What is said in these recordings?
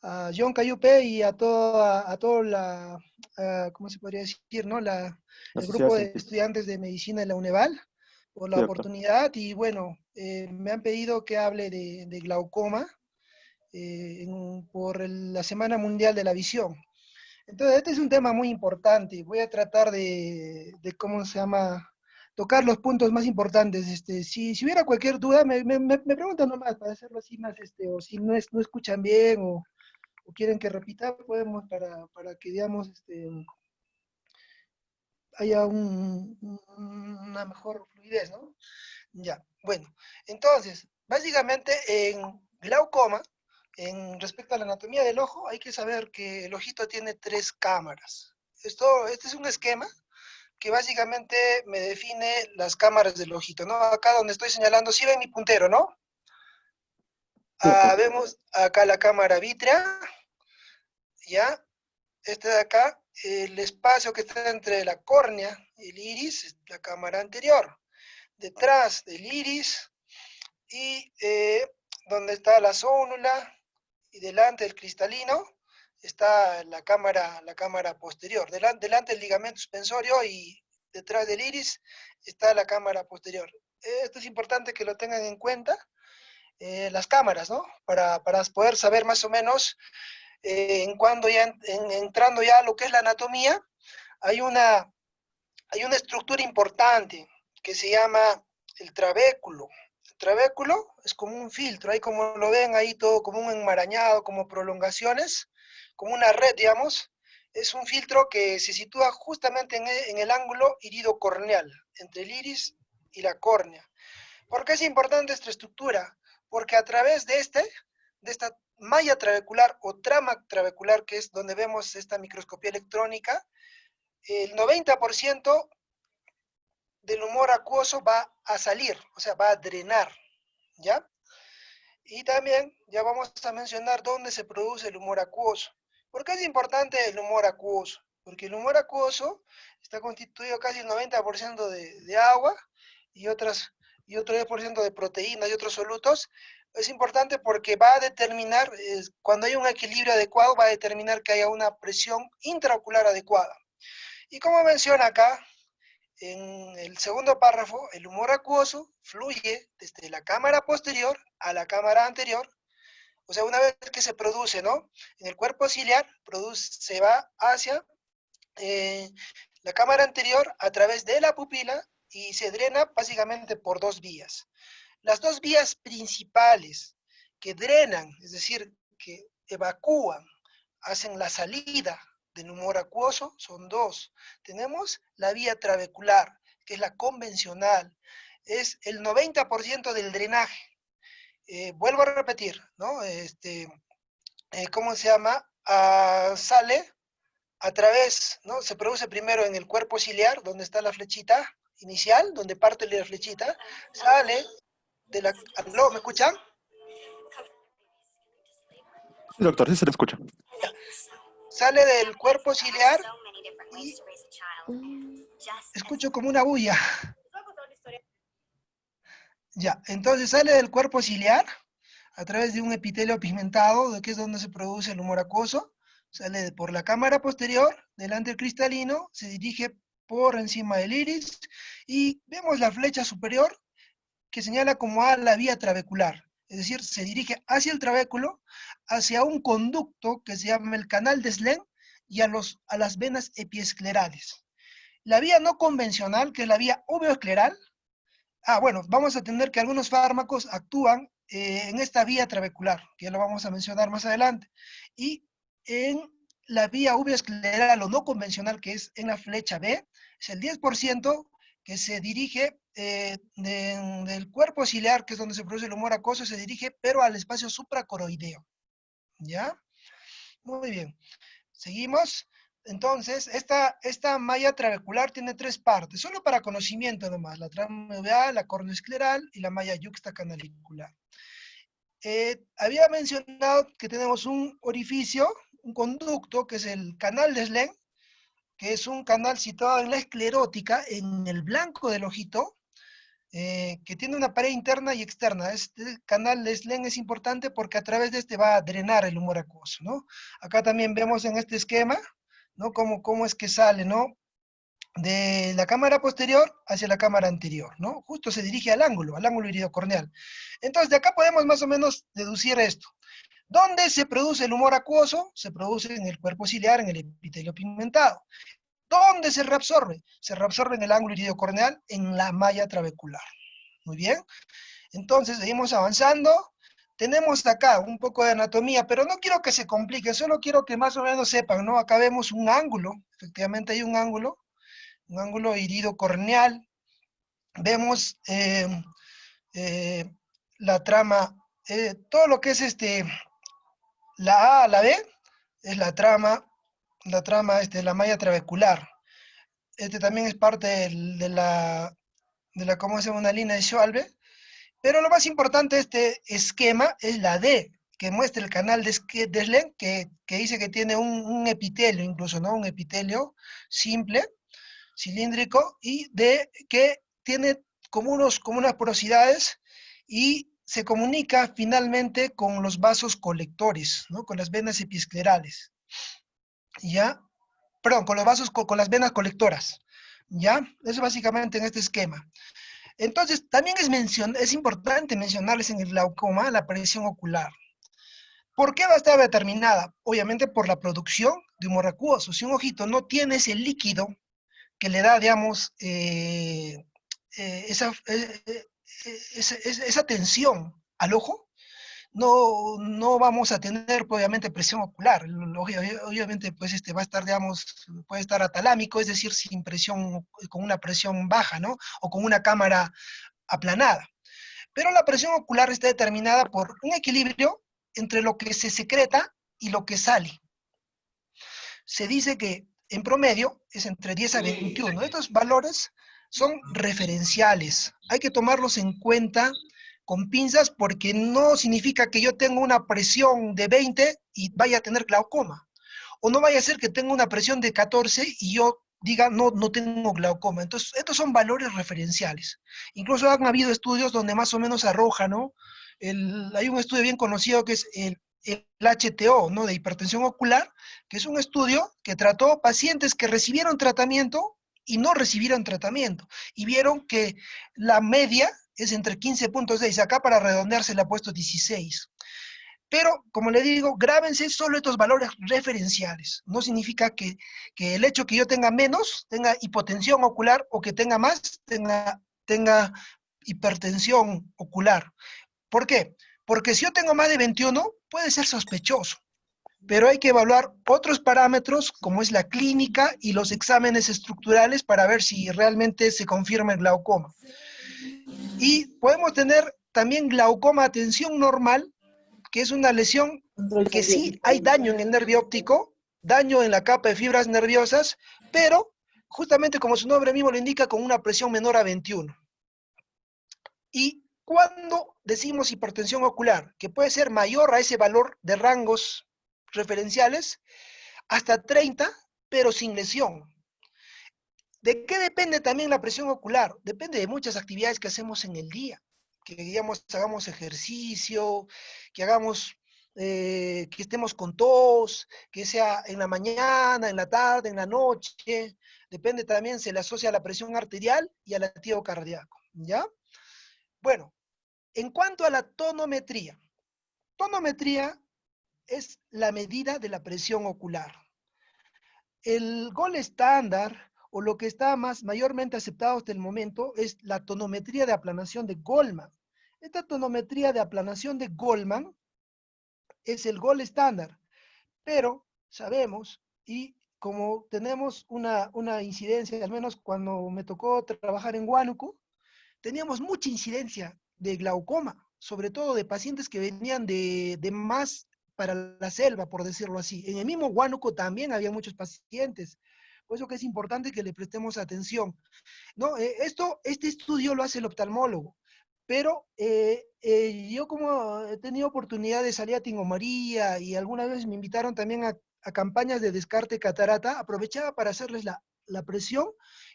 a John Cayupe y a todo ¿cómo se podría decir, no? La El sociedad grupo de científica. estudiantes de medicina de la UNEVAL por Sí, la doctor. oportunidad y bueno, me han pedido que hable de glaucoma por la Semana Mundial de la Visión. Entonces, este es un tema muy importante. Voy a tratar de ¿cómo se llama? Tocar los puntos más importantes. Si hubiera cualquier duda, me preguntan nomás para hacerlo así más, o si no escuchan bien o quieren que repita, podemos para que, digamos, haya una mejor fluidez, ¿no? Ya, bueno. Entonces, básicamente en glaucoma, respecto a la anatomía del ojo, hay que saber que el ojito tiene tres cámaras. Este es un esquema que básicamente me define las cámaras del ojito, ¿no? Acá donde estoy señalando, sí ven mi puntero, ¿no? Sí, doctor. Vemos acá la cámara vítrea, ¿ya? Este de acá, el espacio que está entre la córnea y el iris, es la cámara anterior. Detrás del iris y donde está la zónula y delante del cristalino está la cámara posterior. Delante del ligamento suspensorio y detrás del iris está la cámara posterior. Esto es importante que lo tengan en cuenta, las cámaras, ¿no? Para poder saber más o menos entrando ya a lo que es la anatomía, hay una, hay una estructura importante que se llama el trabéculo. El trabéculo es como un filtro, ahí como lo ven ahí todo como un enmarañado, como prolongaciones, como una red, digamos. Es un filtro que se sitúa justamente en el ángulo iridocorneal, entre el iris y la córnea. ¿Por qué es importante esta estructura? Porque a través de esta malla trabecular o trama trabecular, que es donde vemos esta microscopía electrónica, el 90% del humor acuoso va a salir, o sea, va a drenar, ¿ya? Y también ya vamos a mencionar dónde se produce el humor acuoso. ¿Por qué es importante el humor acuoso? Porque el humor acuoso está constituido casi el 90% de agua y, y otro 10% de proteínas y otros solutos. Es importante porque va a determinar, cuando hay un equilibrio adecuado, va a determinar que haya una presión intraocular adecuada. Y como menciona acá, en el segundo párrafo, el humor acuoso fluye desde la cámara posterior a la cámara anterior. O sea, una vez que se produce, ¿no? En el cuerpo ciliar, se va hacia eh, la cámara anterior a través de la pupila y se drena básicamente por dos vías. Las dos vías principales que drenan, es decir, que evacúan, hacen la salida del humor acuoso, son dos. Tenemos la vía trabecular, que es la convencional, es el 90% del drenaje. Vuelvo a repetir, ¿no? ¿Cómo se llama? Sale a través, ¿no? Se produce primero en el cuerpo ciliar, donde está la flechita inicial, donde parte la flechita, sale de la... ¿Aló? ¿Me escuchan? Sí, doctor, sí se le escucha. Sale del cuerpo ciliar y escucho como una bulla. Ya, entonces sale del cuerpo ciliar a través de un epitelio pigmentado, que es donde se produce el humor acuoso, sale por la cámara posterior, delante del cristalino, se dirige por encima del iris y vemos la flecha superior que señala como a la vía trabecular, es decir, se dirige hacia el trabéculo, hacia un conducto que se llama el canal de Slen y a las venas epiesclerales. La vía no convencional, que es la vía uveoscleral, bueno, vamos a tener que algunos fármacos actúan en esta vía trabecular, que ya lo vamos a mencionar más adelante, y en la vía uveoscleral o no convencional, que es en la flecha B, es el 10% que se dirige del cuerpo ciliar, que es donde se produce el humor acuoso, se dirige, pero al espacio supracoroideo, ¿ya? Muy bien. Seguimos. Entonces, esta malla trabecular tiene tres partes, solo para conocimiento nomás, la trama uveal, la córnea escleral y la malla yuxtacanalicular. Había mencionado que tenemos un orificio, un conducto, que es el canal de Slen, que es un canal situado en la esclerótica, en el blanco del ojito, que tiene una pared interna y externa. Este canal de Slen es importante porque a través de este va a drenar el humor acuoso, ¿no? Acá también vemos en este esquema, ¿no? Cómo es que sale, ¿no? De la cámara posterior hacia la cámara anterior, ¿no? Justo se dirige al ángulo iridocorneal. Entonces, de acá podemos más o menos deducir esto. ¿Dónde se produce el humor acuoso? Se produce en el cuerpo ciliar, en el epitelio pigmentado. ¿Dónde se reabsorbe? Se reabsorbe en el ángulo iridocorneal, en la malla trabecular. Muy bien. Entonces, seguimos avanzando. Tenemos acá un poco de anatomía, pero no quiero que se complique, solo quiero que más o menos sepan, ¿no? Acá vemos un ángulo, efectivamente hay un ángulo iridocorneal. Vemos eh, la trama, todo lo que es la A a la B, es la malla trabecular. También es parte ¿cómo se llama? Una línea de Schwalbe. Pero lo más importante de este esquema es la D, que muestra el canal de Slen, que dice que tiene un epitelio, incluso, ¿no? Un epitelio simple, cilíndrico, y que tiene como unas porosidades y se comunica finalmente con los vasos colectores, ¿no? Con las venas episclerales, ¿ya? Perdón, con los vasos, con las venas colectoras, ¿ya? Eso básicamente en este esquema. Entonces, también es importante mencionarles en el glaucoma la presión ocular. ¿Por qué va a estar determinada? Obviamente por la producción de humor acuoso. Si un ojito no tiene ese líquido que le da, digamos, esa tensión al ojo, no vamos a tener, obviamente, presión ocular. Obviamente, pues, va a estar, digamos, puede estar atalámico, es decir, sin presión, con una presión baja, ¿no? O con una cámara aplanada. Pero la presión ocular está determinada por un equilibrio entre lo que se secreta y lo que sale. Se dice que en promedio es entre 10 a 21. Estos valores son referenciales. Hay que tomarlos en cuenta con pinzas porque no significa que yo tenga una presión de 20 y vaya a tener glaucoma. O no vaya a ser que tenga una presión de 14 y yo diga, no tengo glaucoma. Entonces, estos son valores referenciales. Incluso han habido estudios donde más o menos arroja, ¿no? Hay un estudio bien conocido que es el HTO, ¿no? De hipertensión ocular, que es un estudio que trató pacientes que recibieron tratamiento y no recibieron tratamiento. Y vieron que la media es entre 15.6. Acá para redondear se le ha puesto 16. Pero, como le digo, grábense solo estos valores referenciales. No significa que el hecho que yo tenga menos, tenga hipotensión ocular, o que tenga más, tenga hipertensión ocular. ¿Por qué? Porque si yo tengo más de 21, puede ser sospechoso. Pero hay que evaluar otros parámetros, como es la clínica y los exámenes estructurales, para ver si realmente se confirma el glaucoma. Y podemos tener también glaucoma a tensión normal, que es una lesión que sí hay daño en el nervio óptico, daño en la capa de fibras nerviosas, pero justamente como su nombre mismo lo indica, con una presión menor a 21. Y cuando decimos hipertensión ocular, que puede ser mayor a ese valor de rangos referenciales, hasta 30, pero sin lesión. ¿De qué depende también la presión ocular? Depende de muchas actividades que hacemos en el día, que digamos, hagamos ejercicio, que estemos con tos, que sea en la mañana, en la tarde, en la noche. Depende también, se le asocia a la presión arterial y al latido cardíaco, ¿ya? Bueno, en cuanto a la tonometría es la medida de la presión ocular. El gol estándar, o lo que está mayormente aceptado hasta el momento, es la tonometría de aplanación de Goldman. Esta tonometría de aplanación de Goldman es el gol estándar, pero sabemos, y como tenemos una incidencia, al menos cuando me tocó trabajar en Huánuco, teníamos mucha incidencia de glaucoma, sobre todo de pacientes que venían de más para la selva, por decirlo así. En el mismo Huánuco también había muchos pacientes. Por eso que es importante que le prestemos atención. ¿No? Este estudio lo hace el oftalmólogo, pero yo, como he tenido oportunidad de salir a Tingo María y alguna vez me invitaron también a campañas de descarte de catarata, aprovechaba para hacerles la presión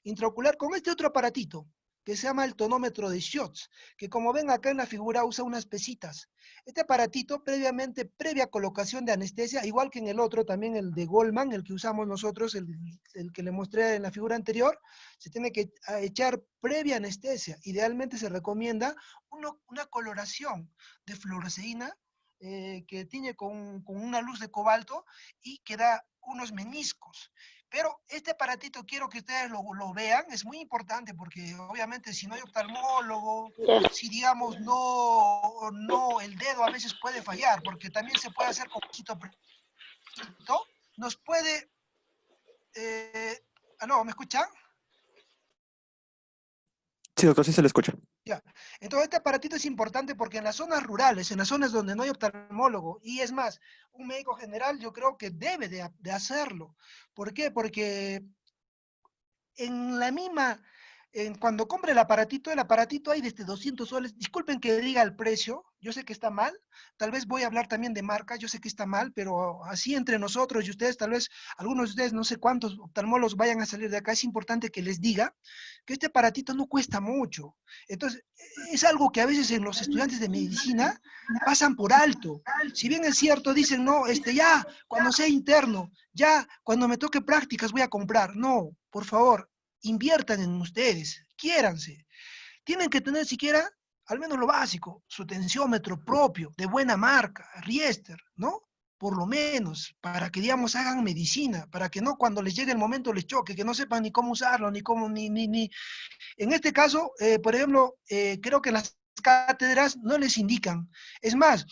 intraocular con este otro aparatito. que se llama el tonómetro de Scholz, que como ven acá en la figura usa unas pesitas. Este aparatito, previa colocación de anestesia, igual que en el otro, también el de Goldman, el que usamos nosotros, el que le mostré en la figura anterior, se tiene que echar previa anestesia. Idealmente se recomienda una coloración de fluoresceína que tiñe con una luz de cobalto y que da unos meniscos. Pero este aparatito quiero que ustedes lo vean, es muy importante porque obviamente si no hay oftalmólogo, si digamos no, el dedo a veces puede fallar, porque también se puede hacer con poquito, nos puede, ¿aló, me escuchan? Sí, doctor, sí se le escucha. Ya. Entonces este aparatito es importante porque en las zonas rurales, en las zonas donde no hay oftalmólogo, y es más, un médico general yo creo que debe de hacerlo. ¿Por qué? Porque en la misma, cuando compre el aparatito hay desde 200 soles. Disculpen que diga el precio, yo sé que está mal, tal vez voy a hablar también de marca, yo sé que está mal, pero así entre nosotros y ustedes, tal vez algunos de ustedes, no sé cuántos oftalmólogos vayan a salir de acá, es importante que les diga que este aparatito no cuesta mucho. Entonces, es algo que a veces en los estudiantes de medicina pasan por alto. Si bien es cierto, dicen, no, ya, cuando sea interno, ya, cuando me toque prácticas voy a comprar. No, por favor, inviertan en ustedes, quiéranse. Tienen que tener siquiera, al menos lo básico, su tensiómetro propio, de buena marca, Riester, ¿no? Por lo menos, para que, digamos, hagan medicina, para que no cuando les llegue el momento les choque, que no sepan ni cómo usarlo, ni cómo, ni. En este caso, por ejemplo, creo que las cátedras no les indican. Es más,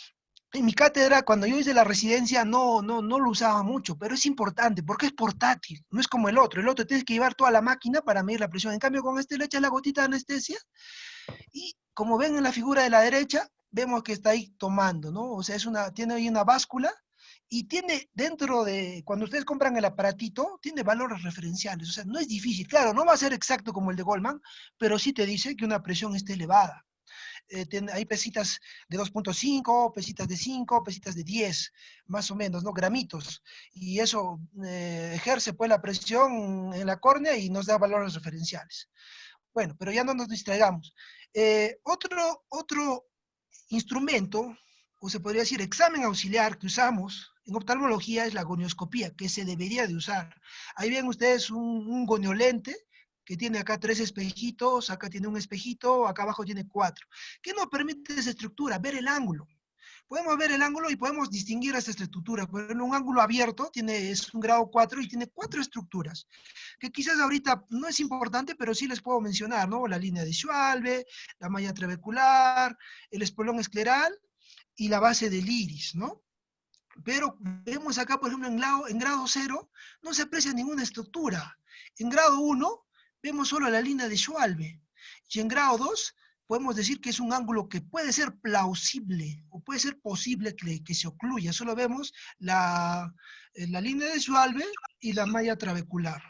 en mi cátedra, cuando yo hice la residencia, no lo usaba mucho, pero es importante porque es portátil, no es como el otro. El otro tienes que llevar toda la máquina para medir la presión. En cambio, con este le echas la gotita de anestesia y como ven en la figura de la derecha, vemos que está ahí tomando, ¿no? O sea, tiene ahí una báscula y tiene dentro de, cuando ustedes compran el aparatito, tiene valores referenciales. O sea, no es difícil. Claro, no va a ser exacto como el de Goldman, pero sí te dice que una presión está elevada. Hay pesitas de 2.5, pesitas de 5, pesitas de 10, más o menos, ¿no? Gramitos. Y eso ejerce pues la presión en la córnea y nos da valores referenciales. Bueno, pero ya no nos distraigamos. Otro instrumento, o se podría decir examen auxiliar que usamos en oftalmología es la gonioscopía, que se debería de usar. Ahí ven ustedes un goniolente que tiene acá 3 espejitos, acá tiene un espejito, acá abajo tiene 4. ¿Qué nos permite esa estructura? Ver el ángulo. Podemos ver el ángulo y podemos distinguir esta estructura. Por ejemplo, un ángulo abierto es un grado 4 y tiene 4 estructuras, que quizás ahorita no es importante, pero sí les puedo mencionar, ¿no? La línea de Schwalbe, la malla trabecular, el espolón escleral y la base del iris, ¿no? Pero vemos acá, por ejemplo, en grado 0 no se aprecia ninguna estructura. En grado 1 vemos solo la línea de Schwalbe. Y en grado 2 podemos decir que es un ángulo que puede ser plausible o puede ser posible que se ocluya. Solo vemos la línea de Schwalbe y la malla trabecular.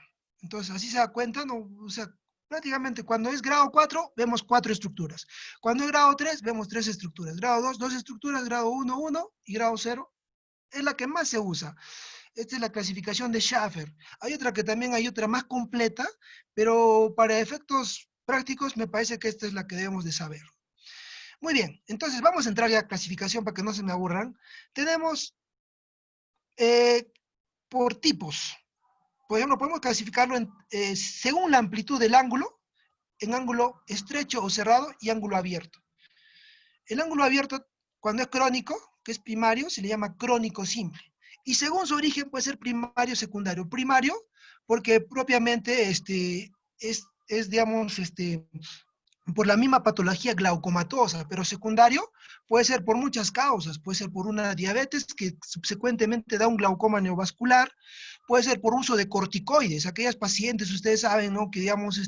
Entonces, así se da cuenta, ¿no? O sea, prácticamente cuando es grado 4 vemos 4 estructuras. Cuando es grado 3 vemos 3 estructuras. Grado 2, 2 estructuras. Grado 1, 1. Y grado 0, es la que más se usa. Esta es la clasificación de Schaffer. Hay otra que también hay otra más completa, pero para efectos prácticos me parece que esta es la que debemos de saber. Muy bien, entonces vamos a entrar ya a clasificación para que no se me aburran. Tenemos por tipos. Por ejemplo, podemos clasificarlo según la amplitud del ángulo, en ángulo estrecho o cerrado y ángulo abierto. El ángulo abierto, cuando es crónico, que es primario, se le llama crónico simple. Y según su origen puede ser primario o secundario. Primario, porque propiamente digamos, por la misma patología glaucomatosa, pero secundario puede ser por muchas causas, puede ser por una diabetes que subsecuentemente da un glaucoma neovascular, puede ser por uso de corticoides, aquellas pacientes, ustedes saben, ¿no? Que digamos,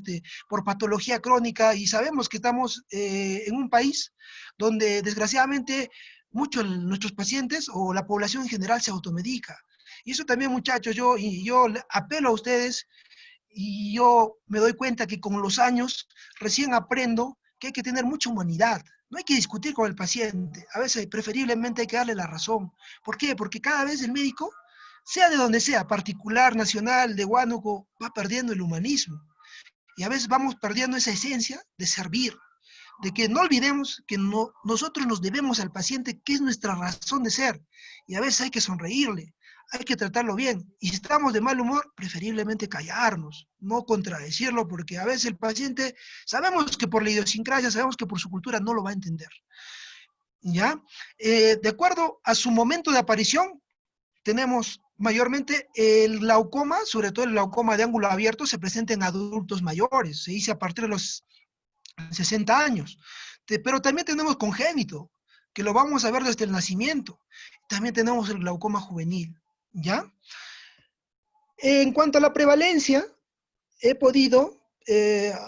por patología crónica, y sabemos que estamos en un país donde desgraciadamente muchos de nuestros pacientes o la población en general se automedica. Y eso también, muchachos, yo apelo a ustedes y yo me doy cuenta que con los años recién aprendo que hay que tener mucha humanidad. No hay que discutir con el paciente. A veces preferiblemente hay que darle la razón. ¿Por qué? Porque cada vez el médico, sea de donde sea, particular, nacional, de Huánuco, va perdiendo el humanismo. Y a veces vamos perdiendo esa esencia de servir, de que no olvidemos que nosotros nos debemos al paciente, que es nuestra razón de ser. Y a veces hay que sonreírle, hay que tratarlo bien. Y si estamos de mal humor, preferiblemente callarnos, no contradecirlo, porque a veces el paciente, sabemos que por la idiosincrasia, sabemos que por su cultura no lo va a entender. ¿Ya? De acuerdo a su momento de aparición, tenemos mayormente el glaucoma, sobre todo el glaucoma de ángulo abierto, se presenta en adultos mayores, se dice a partir de los 60 años. Pero también tenemos congénito, que lo vamos a ver desde el nacimiento. También tenemos el glaucoma juvenil, ¿ya? En cuanto a la prevalencia,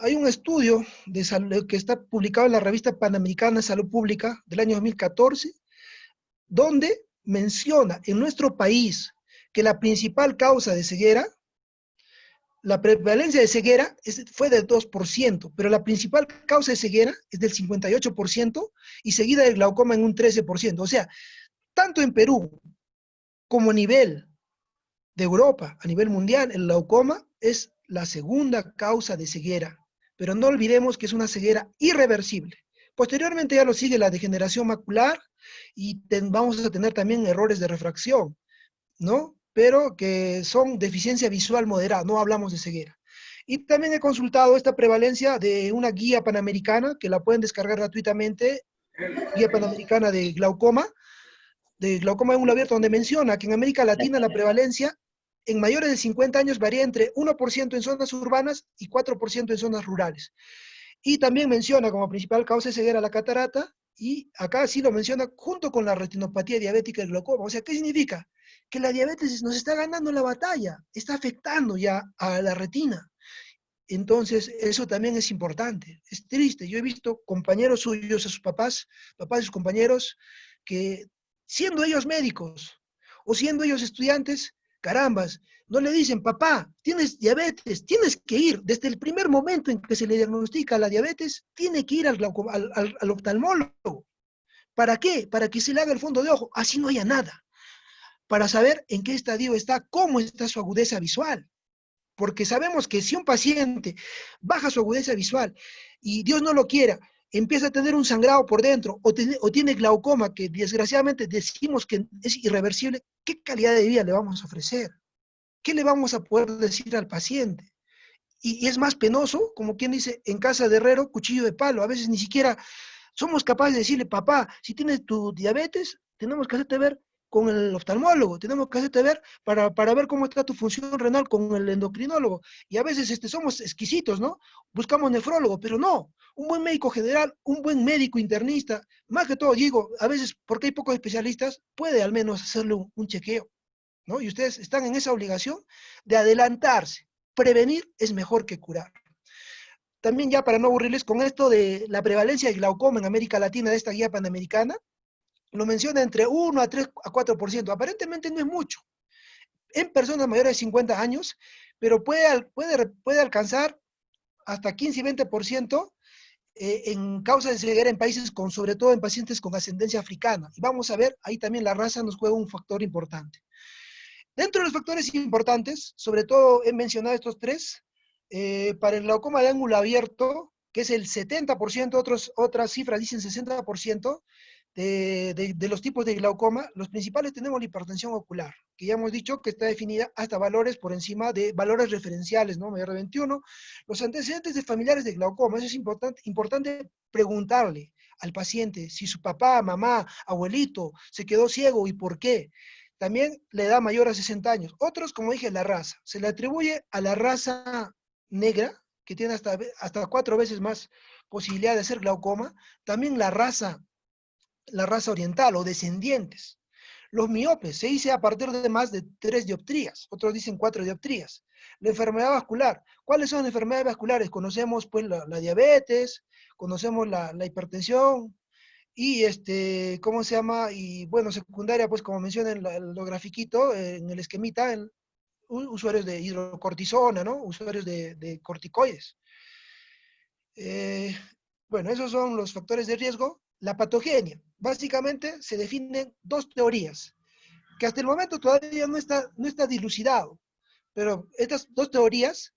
hay un estudio de salud, que está publicado en la revista Panamericana de Salud Pública del año 2014, donde menciona en nuestro país que la principal causa de ceguera, la prevalencia de ceguera fue del 2%, pero la principal causa de ceguera es del 58% y seguida del glaucoma en un 13%. O sea, tanto en Perú como a nivel de Europa, a nivel mundial, el glaucoma es la segunda causa de ceguera. Pero no olvidemos que es una ceguera irreversible. Posteriormente ya lo sigue la degeneración macular y vamos a tener también errores de refracción, ¿no? Pero que son deficiencia visual moderada, no hablamos de ceguera. Y también he consultado esta prevalencia de una guía panamericana, que la pueden descargar gratuitamente, guía panamericana de glaucoma de ángulo abierto, donde menciona que en América Latina la prevalencia en mayores de 50 años varía entre 1% en zonas urbanas y 4% en zonas rurales. Y también menciona como principal causa de ceguera la catarata, y acá sí lo menciona junto con la retinopatía diabética y el glaucoma. O sea, ¿qué significa? Que la diabetes nos está ganando la batalla, está afectando ya a la retina. Entonces, eso también es importante. Es triste. Yo he visto compañeros suyos, a sus papás, papás de sus compañeros, que siendo ellos médicos o siendo ellos estudiantes, carambas, no le dicen, papá, tienes diabetes, tienes que ir. Desde el primer momento en que se le diagnostica la diabetes, tiene que ir al oftalmólogo. ¿Para qué? Para que se le haga el fondo de ojo, así no haya nada. Para saber en qué estadio está, cómo está su agudeza visual. Porque sabemos que si un paciente baja su agudeza visual y Dios no lo quiera, empieza a tener un sangrado por dentro o tiene glaucoma, que desgraciadamente decimos que es irreversible, ¿qué calidad de vida le vamos a ofrecer? ¿Qué le vamos a poder decir al paciente? Y es más penoso, como quien dice, en casa de herrero, cuchillo de palo. A veces ni siquiera somos capaces de decirle, papá, si tienes tu diabetes, tenemos que hacerte ver con el oftalmólogo, tenemos que hacerte ver para ver cómo está tu función renal con el endocrinólogo. Y a veces somos exquisitos, ¿no? Buscamos nefrólogo, pero no. Un buen médico general, un buen médico internista, más que todo, digo, a veces, porque hay pocos especialistas, puede al menos hacerle un chequeo, ¿no? Y ustedes están en esa obligación de adelantarse. Prevenir es mejor que curar. También ya para no aburrirles con esto de la prevalencia de glaucoma en América Latina de esta guía panamericana, lo menciona entre 1 a 3 a 4%. Aparentemente no es mucho en personas mayores de 50 años, pero puede alcanzar hasta 15 y 20% en causa de ceguera en países con, sobre todo en pacientes con ascendencia africana. Y vamos a ver, ahí también la raza nos juega un factor importante. Dentro de los factores importantes, sobre todo he mencionado estos tres, para el glaucoma de ángulo abierto, que es el 70%, otras cifras dicen 60% de los tipos de glaucoma, los principales tenemos la hipertensión ocular, que ya hemos dicho que está definida hasta valores por encima de valores referenciales, ¿no? MR21, los antecedentes de familiares de glaucoma, eso es importante preguntarle al paciente si su papá, mamá, abuelito se quedó ciego y por qué. También le da mayor a 60 años. Otros, como dije, la raza. Se le atribuye a la raza negra, que tiene hasta 4 veces más posibilidad de hacer glaucoma. También la raza oriental o descendientes. Los miopes se dice a partir de más de 3 dioptrías, otros dicen 4 dioptrías. La enfermedad vascular. ¿Cuáles son las enfermedades vasculares? Conocemos pues la diabetes, conocemos la hipertensión, y ¿cómo se llama? Y bueno, secundaria, pues como menciona en lo grafiquito, en el esquemita, usuarios de hidrocortisona, ¿no? Usuarios de corticoides. Bueno, esos son los factores de riesgo. La patogenia. Básicamente se definen dos teorías, que hasta el momento todavía no está dilucidado, pero estas dos teorías,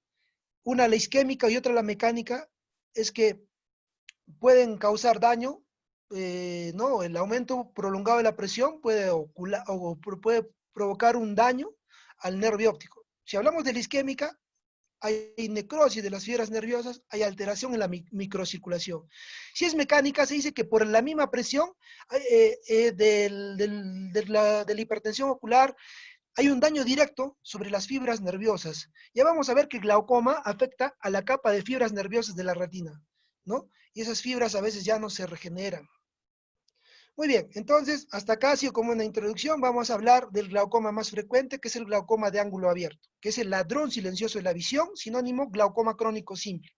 una la isquémica y otra la mecánica, es que pueden causar daño, ¿no? El aumento prolongado de la presión puede provocar un daño al nervio óptico. Si hablamos de la isquémica, hay necrosis de las fibras nerviosas, hay alteración en la microcirculación. Si es mecánica, se dice que por la misma presión de la hipertensión ocular, hay un daño directo sobre las fibras nerviosas. Ya vamos a ver que el glaucoma afecta a la capa de fibras nerviosas de la retina, ¿no? Y esas fibras a veces ya no se regeneran. Muy bien, entonces, hasta acá ha sido como una introducción. Vamos a hablar del glaucoma más frecuente, que es el glaucoma de ángulo abierto, que es el ladrón silencioso de la visión, sinónimo glaucoma crónico simple.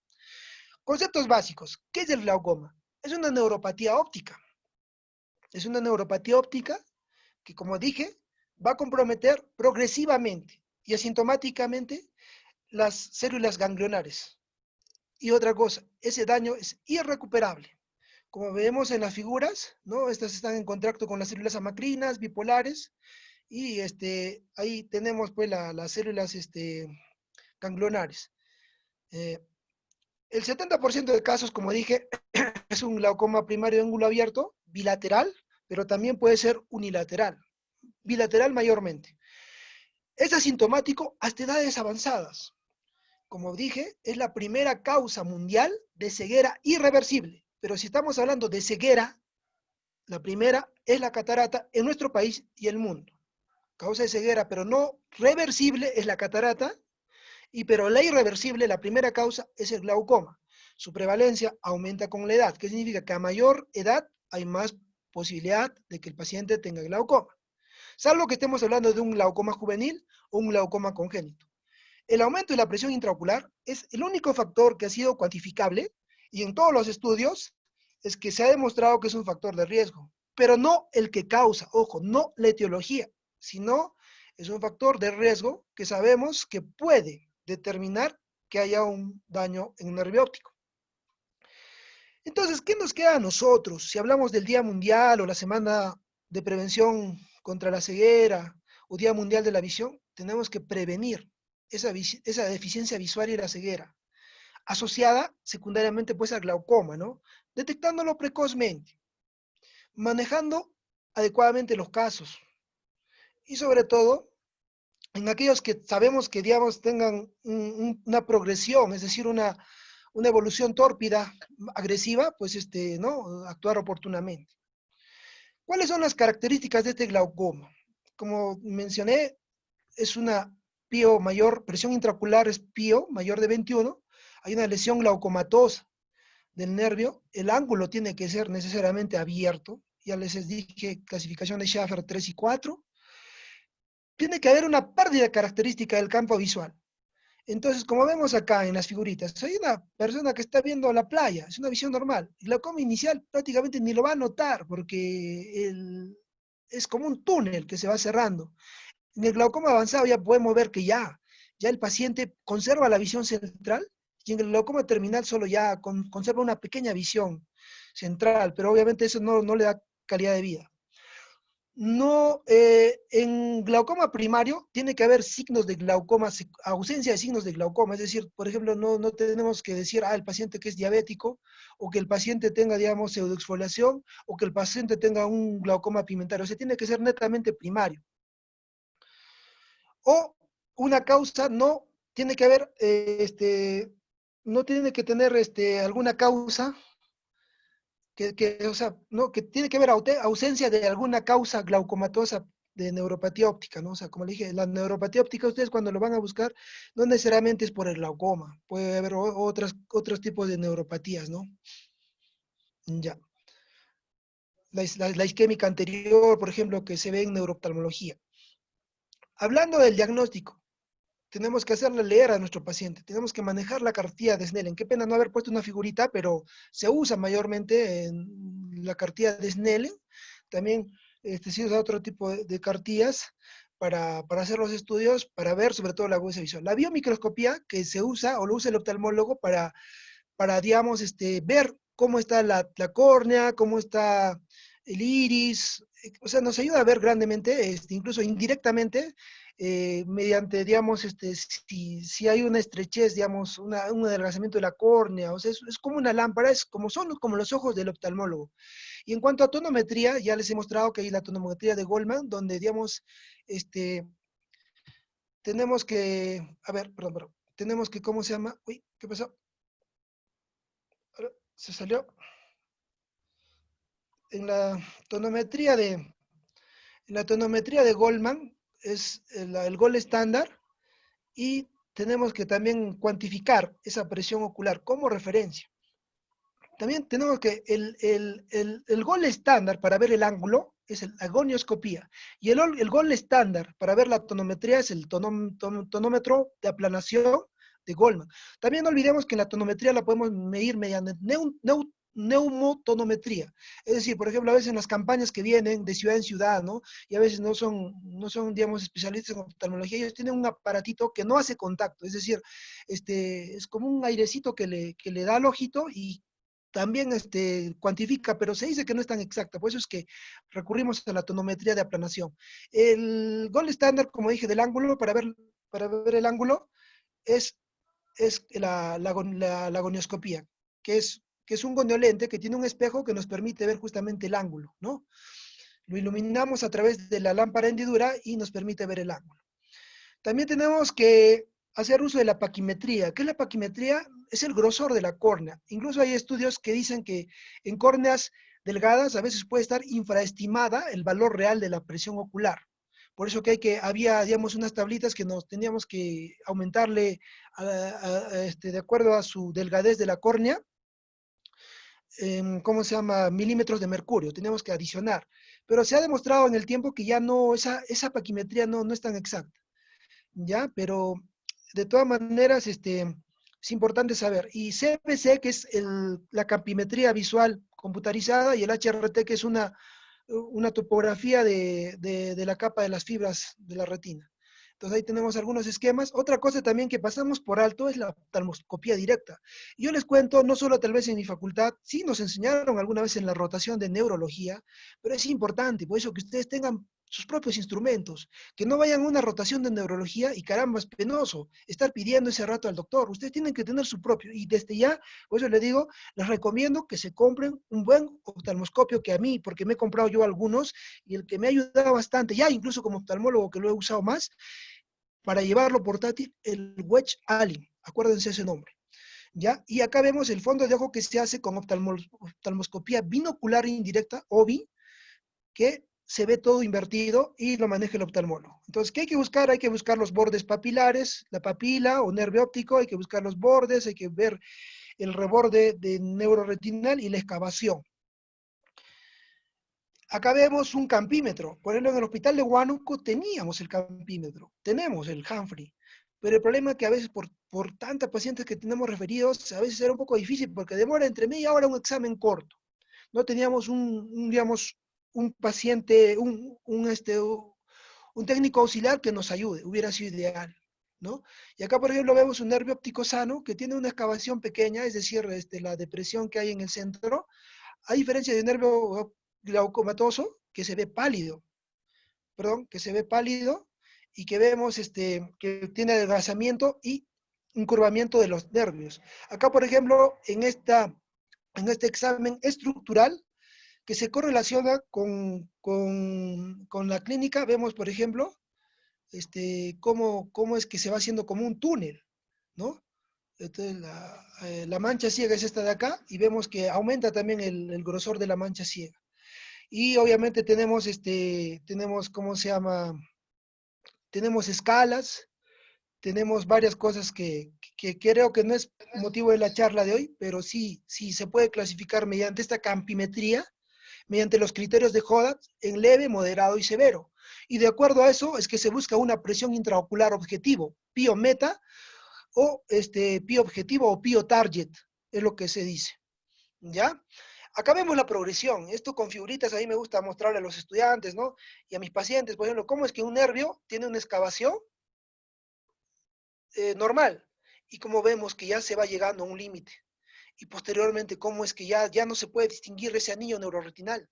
Conceptos básicos. ¿Qué es el glaucoma? Es una neuropatía óptica. Es una neuropatía óptica que, como dije, va a comprometer progresivamente y asintomáticamente las células ganglionares. Y otra cosa, ese daño es irrecuperable. Como vemos en las figuras, ¿no? Estas están en contacto con las células amacrinas, bipolares, y ahí tenemos pues las células ganglionares. Eh, el 70% de casos, como dije, es un glaucoma primario de ángulo abierto, bilateral, pero también puede ser unilateral, bilateral mayormente. Es asintomático hasta edades avanzadas. Como dije, es la primera causa mundial de ceguera irreversible. Pero si estamos hablando de ceguera, la primera es la catarata en nuestro país y el mundo. Causa de ceguera, pero no reversible, es la catarata, pero la irreversible, la primera causa, es el glaucoma. Su prevalencia aumenta con la edad, que significa que a mayor edad hay más posibilidad de que el paciente tenga glaucoma. Salvo que estemos hablando de un glaucoma juvenil o un glaucoma congénito. El aumento de la presión intraocular es el único factor que ha sido cuantificable y en todos los estudios es que se ha demostrado que es un factor de riesgo, pero no el que causa, ojo, no la etiología, sino es un factor de riesgo que sabemos que puede determinar que haya un daño en un nervio óptico. Entonces, ¿qué nos queda a nosotros? Si hablamos del Día Mundial o la Semana de Prevención contra la Ceguera o Día Mundial de la Visión, tenemos que prevenir esa deficiencia visual y la ceguera, asociada secundariamente pues al glaucoma, ¿no? Detectándolo precozmente, manejando adecuadamente los casos y sobre todo en aquellos que sabemos que, digamos, tengan una progresión, es decir, una evolución tórpida, agresiva, pues, ¿no? Actuar oportunamente. ¿Cuáles son las características de este glaucoma? Como mencioné, es una PIO mayor, presión intraocular es PIO mayor de 21, hay una lesión glaucomatosa del nervio, el ángulo tiene que ser necesariamente abierto, ya les dije, clasificación de Schaffer 3 y 4, tiene que haber una pérdida característica del campo visual. Entonces, como vemos acá en las figuritas, hay una persona que está viendo la playa, es una visión normal. El glaucoma inicial prácticamente ni lo va a notar porque es como un túnel que se va cerrando. En el glaucoma avanzado ya podemos ver que ya el paciente conserva la visión central y en el glaucoma terminal solo ya conserva una pequeña visión central, pero obviamente eso no le da calidad de vida. No, en glaucoma primario tiene que haber signos de glaucoma, ausencia de signos de glaucoma, es decir, por ejemplo, no tenemos que decir, el paciente que es diabético, o que el paciente tenga, digamos, pseudoexfoliación, o que el paciente tenga un glaucoma pigmentario, o sea, tiene que ser netamente primario. O una causa no tiene que haber, no tiene que tener alguna causa o sea, no, que tiene que haber ausencia de alguna causa glaucomatosa de neuropatía óptica, ¿no? O sea, como le dije, la neuropatía óptica ustedes cuando lo van a buscar no necesariamente es por el glaucoma, puede haber otros tipos de neuropatías, ¿no? Ya. La isquémica anterior, por ejemplo, que se ve en neurooftalmología. Hablando del diagnóstico, tenemos que hacerle leer a nuestro paciente, tenemos que manejar la cartilla de Snellen. Qué pena no haber puesto una figurita, pero se usa mayormente en la cartilla de Snellen. También se usa otro tipo de cartillas para hacer los estudios, para ver sobre todo la agudeza visual. La biomicroscopía que se usa o lo usa el oftalmólogo digamos, ver cómo está la córnea, cómo está el iris, o sea, nos ayuda a ver grandemente, incluso indirectamente, mediante, digamos, si hay una estrechez, digamos, un adelgazamiento de la córnea, o sea, es como una lámpara, son como los ojos del oftalmólogo. Y en cuanto a tonometría, ya les he mostrado que hay la tonometría de Goldman, donde, digamos, este, tenemos que, a ver, perdón, tenemos que, ¿cómo se llama? Uy, ¿qué pasó? Ahora, se salió. En la tonometría de, en la tonometría de Goldman es el gol estándar y tenemos que también cuantificar esa presión ocular como referencia. También tenemos que el gol estándar para ver el ángulo es la gonioscopía y el gol estándar para ver la tonometría es el tonómetro de aplanación de Goldman. También no olvidemos que la tonometría la podemos medir mediante neumotonometría. Es decir, por ejemplo, a veces en las campañas que vienen de ciudad en ciudad, ¿no? Y a veces no son digamos, especialistas en oftalmología, ellos tienen un aparatito que no hace contacto, es decir, es como un airecito que le da al ojito y también cuantifica, pero se dice que no es tan exacta, por eso es que recurrimos a la tonometría de aplanación. El gol estándar, como dije, del ángulo, para ver el ángulo, es la gonioscopía, que es un goniolente que tiene un espejo que nos permite ver justamente el ángulo, ¿no? Lo iluminamos a través de la lámpara hendidura y nos permite ver el ángulo. También tenemos que hacer uso de la paquimetría. ¿Qué es la paquimetría? Es el grosor de la córnea. Incluso hay estudios que dicen que en córneas delgadas a veces puede estar infraestimada el valor real de la presión ocular. Por eso que había, digamos, unas tablitas que nos teníamos que aumentarle de acuerdo a su delgadez de la córnea, ¿cómo se llama? Milímetros de mercurio, teníamos que adicionar. Pero se ha demostrado en el tiempo que ya no, esa paquimetría no es tan exacta. ¿Ya? Pero de todas maneras, es importante saber. Y CPC, que es la campimetría visual computarizada, y el HRT, que es una topografía de la capa de las fibras de la retina. Entonces ahí tenemos algunos esquemas. Otra cosa también que pasamos por alto es la oftalmoscopía directa. Yo les cuento, no solo tal vez en mi facultad, sí nos enseñaron alguna vez en la rotación de neurología, pero es importante, por eso que ustedes tengan sus propios instrumentos, que no vayan a una rotación de neurología y caramba, es penoso estar pidiendo ese rato al doctor. Ustedes tienen que tener su propio, y desde ya, por eso les digo, les recomiendo que se compren un buen oftalmoscopio que a mí, porque me he comprado yo algunos, y el que me ha ayudado bastante, ya incluso como oftalmólogo que lo he usado más, para llevarlo portátil, el Wedge Allen, acuérdense ese nombre. ¿Ya? Y acá vemos el fondo de ojo que se hace con oftalmoscopía binocular indirecta, OBI, que se ve todo invertido y lo maneja el oftalmólogo. Entonces, ¿qué hay que buscar? Hay que buscar los bordes papilares, la papila o nervio óptico, hay que buscar los bordes, hay que ver el reborde de neuroretinal y la excavación. Acá vemos un campímetro. Por ejemplo, en el hospital de Huánuco teníamos el campímetro, tenemos el Humphrey, pero el problema es que a veces por tantas pacientes que tenemos referidos, a veces era un poco difícil porque demora entre media hora un examen corto. No teníamos digamos, un paciente, un técnico auxiliar que nos ayude, hubiera sido ideal, ¿no? Y acá, por ejemplo, vemos un nervio óptico sano que tiene una excavación pequeña, es decir, la depresión que hay en el centro, a diferencia de un nervio glaucomatoso que se ve pálido, perdón, que se ve pálido y que vemos que tiene adelgazamiento y encurvamiento de los nervios. Acá, por ejemplo, en este examen estructural que se correlaciona con la clínica, vemos, por ejemplo, cómo es que se va haciendo como un túnel, ¿no? Entonces, la mancha ciega es esta de acá y vemos que aumenta también el grosor de la mancha ciega. Y obviamente tenemos, ¿cómo se llama? Tenemos escalas, tenemos varias cosas que creo que no es motivo de la charla de hoy, pero sí se puede clasificar mediante esta campimetría, mediante los criterios de Hodat en leve, moderado y severo. Y de acuerdo a eso es que se busca una presión intraocular objetivo, PIO meta, o PIO objetivo o PIO target, es lo que se dice. ¿Ya? Acá vemos la progresión. Esto con figuritas a mí me gusta mostrarle a los estudiantes, ¿no? Y a mis pacientes, por ejemplo, cómo es que un nervio tiene una excavación normal y cómo vemos que ya se va llegando a un límite. Y posteriormente, cómo es que ya no se puede distinguir ese anillo neuroretinal.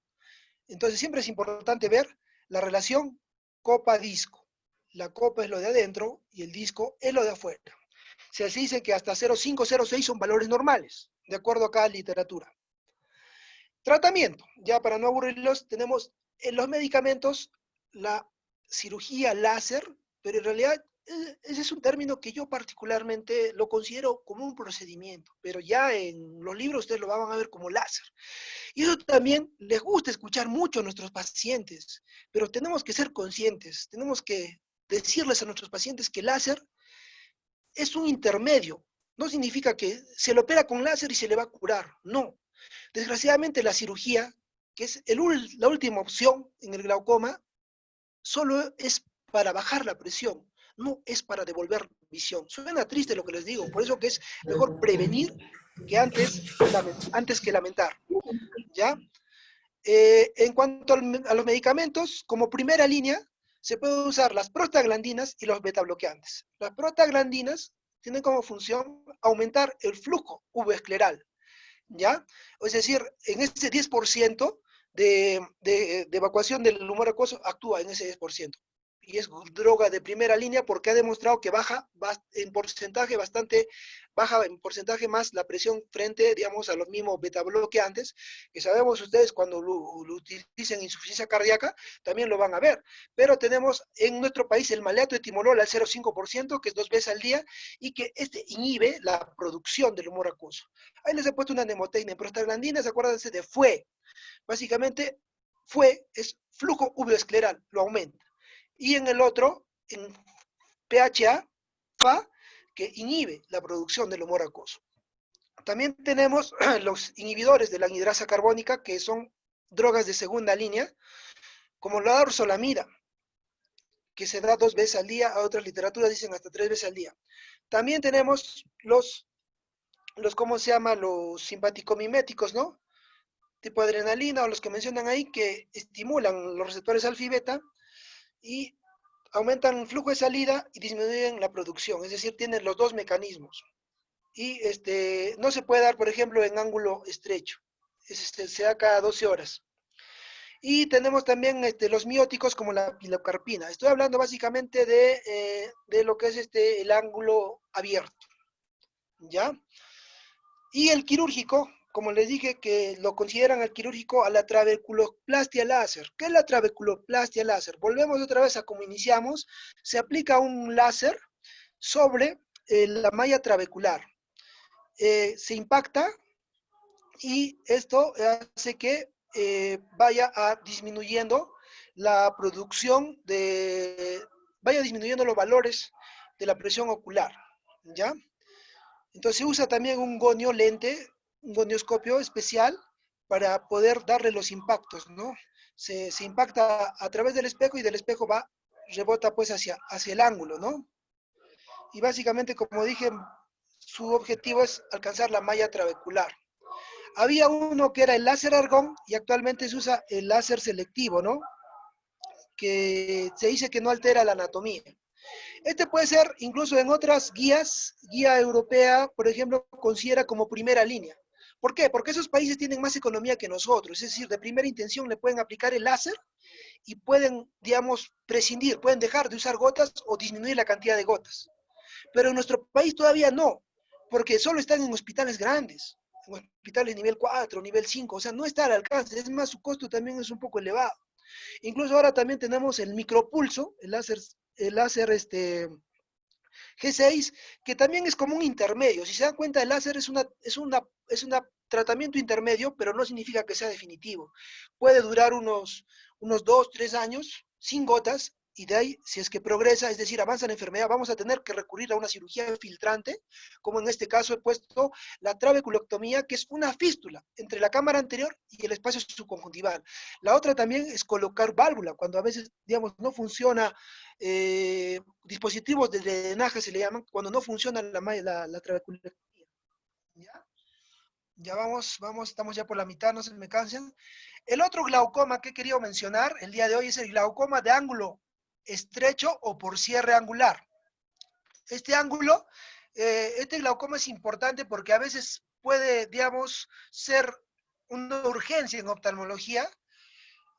Entonces siempre es importante ver la relación copa-disco. La copa es lo de adentro y el disco es lo de afuera. Se dice que hasta 0,5, 0,6 son valores normales, de acuerdo a cada literatura. Tratamiento, ya para no aburrirlos, tenemos en los medicamentos la cirugía láser, pero en realidad ese es un término que yo particularmente lo considero como un procedimiento, pero ya en los libros ustedes lo van a ver como láser. Y eso también les gusta escuchar mucho a nuestros pacientes, pero tenemos que ser conscientes, tenemos que decirles a nuestros pacientes que el láser es un intermedio. No significa que se lo opera con láser y se le va a curar, no. Desgraciadamente la cirugía, que es la última opción en el glaucoma, solo es para bajar la presión, no es para devolver visión. Suena triste lo que les digo, por eso que es mejor prevenir que antes que lamentar, ¿ya? En cuanto a los medicamentos, como primera línea, se pueden usar las prostaglandinas y los betabloqueantes. Las prostaglandinas tienen como función aumentar el flujo uveescleral, ¿ya? Es decir, en ese 10% de evacuación del humor acuoso actúa en ese 10%. Y es droga de primera línea porque ha demostrado que baja en porcentaje bastante, baja en porcentaje más la presión frente, digamos, a los mismos betabloqueantes, que sabemos ustedes cuando lo utilicen insuficiencia cardíaca, también lo van a ver. Pero tenemos en nuestro país el maleato etimolol al 0,5%, que es 2 veces al día, y que este inhibe la producción del humor acuoso. Ahí les he puesto una mnemotecnia. En prostaglandinas, acuérdense de fue. Básicamente, fue es flujo uveoescleral, lo aumenta. Y en el otro, en PHA, FA, que inhibe la producción del humor acuoso. También tenemos los inhibidores de la anhidrasa carbónica, que son drogas de segunda línea, como la orzolamida, que se da 2 veces al día, a otras literaturas dicen hasta 3 veces al día. También tenemos ¿cómo se llama? Los simpaticomiméticos, ¿no? Tipo adrenalina o los que mencionan ahí, que estimulan los receptores alfa y beta y aumentan el flujo de salida y disminuyen la producción, es decir, tienen los dos mecanismos. Y no se puede dar, por ejemplo, en ángulo estrecho, se da cada 12 horas. Y tenemos también los mióticos como la pilocarpina. Estoy hablando básicamente de lo que es el ángulo abierto, ¿ya? Y el quirúrgico, como les dije, que lo consideran el quirúrgico a la trabeculoplastia láser. ¿Qué es la trabeculoplastia láser? Volvemos otra vez a como iniciamos. Se aplica un láser sobre la malla trabecular. Se impacta y esto hace que vaya disminuyendo la producción vaya disminuyendo los valores de la presión ocular, ¿ya? Entonces se usa también un gonio lente, un gonioscopio especial para poder darle los impactos, ¿no? Se impacta a través del espejo y del espejo rebota pues hacia el ángulo, ¿no? Y básicamente, como dije, su objetivo es alcanzar la malla trabecular. Había uno que era el láser argón y actualmente se usa el láser selectivo, ¿no? Que se dice que no altera la anatomía. Este puede ser, incluso en otras guía europea, por ejemplo, considera como primera línea. ¿Por qué? Porque esos países tienen más economía que nosotros, es decir, de primera intención le pueden aplicar el láser y pueden, digamos, prescindir, pueden dejar de usar gotas o disminuir la cantidad de gotas. Pero en nuestro país todavía no, porque solo están en hospitales grandes, en hospitales nivel 4, nivel 5, o sea, no está al alcance, es más, su costo también es un poco elevado. Incluso ahora también tenemos el micropulso, el láser G6, que también es como un intermedio. Si se dan cuenta, el láser es un tratamiento intermedio, pero no significa que sea definitivo. Puede durar unos 2, 3 años sin gotas, y de ahí, si es que progresa, es decir, avanza la enfermedad, vamos a tener que recurrir a una cirugía filtrante, como en este caso he puesto la trabeculoctomía, que es una fístula entre la cámara anterior y el espacio subconjuntival. La otra también es colocar válvula, cuando a veces, digamos, no funciona dispositivos de drenaje se le llaman, cuando no funciona la trabeculectomía. ¿Ya? Ya vamos, estamos ya por la mitad, no se me cansen. El otro glaucoma que he querido mencionar el día de hoy es el glaucoma de ángulo estrecho o por cierre angular. Este glaucoma es importante porque a veces puede, digamos, ser una urgencia en oftalmología,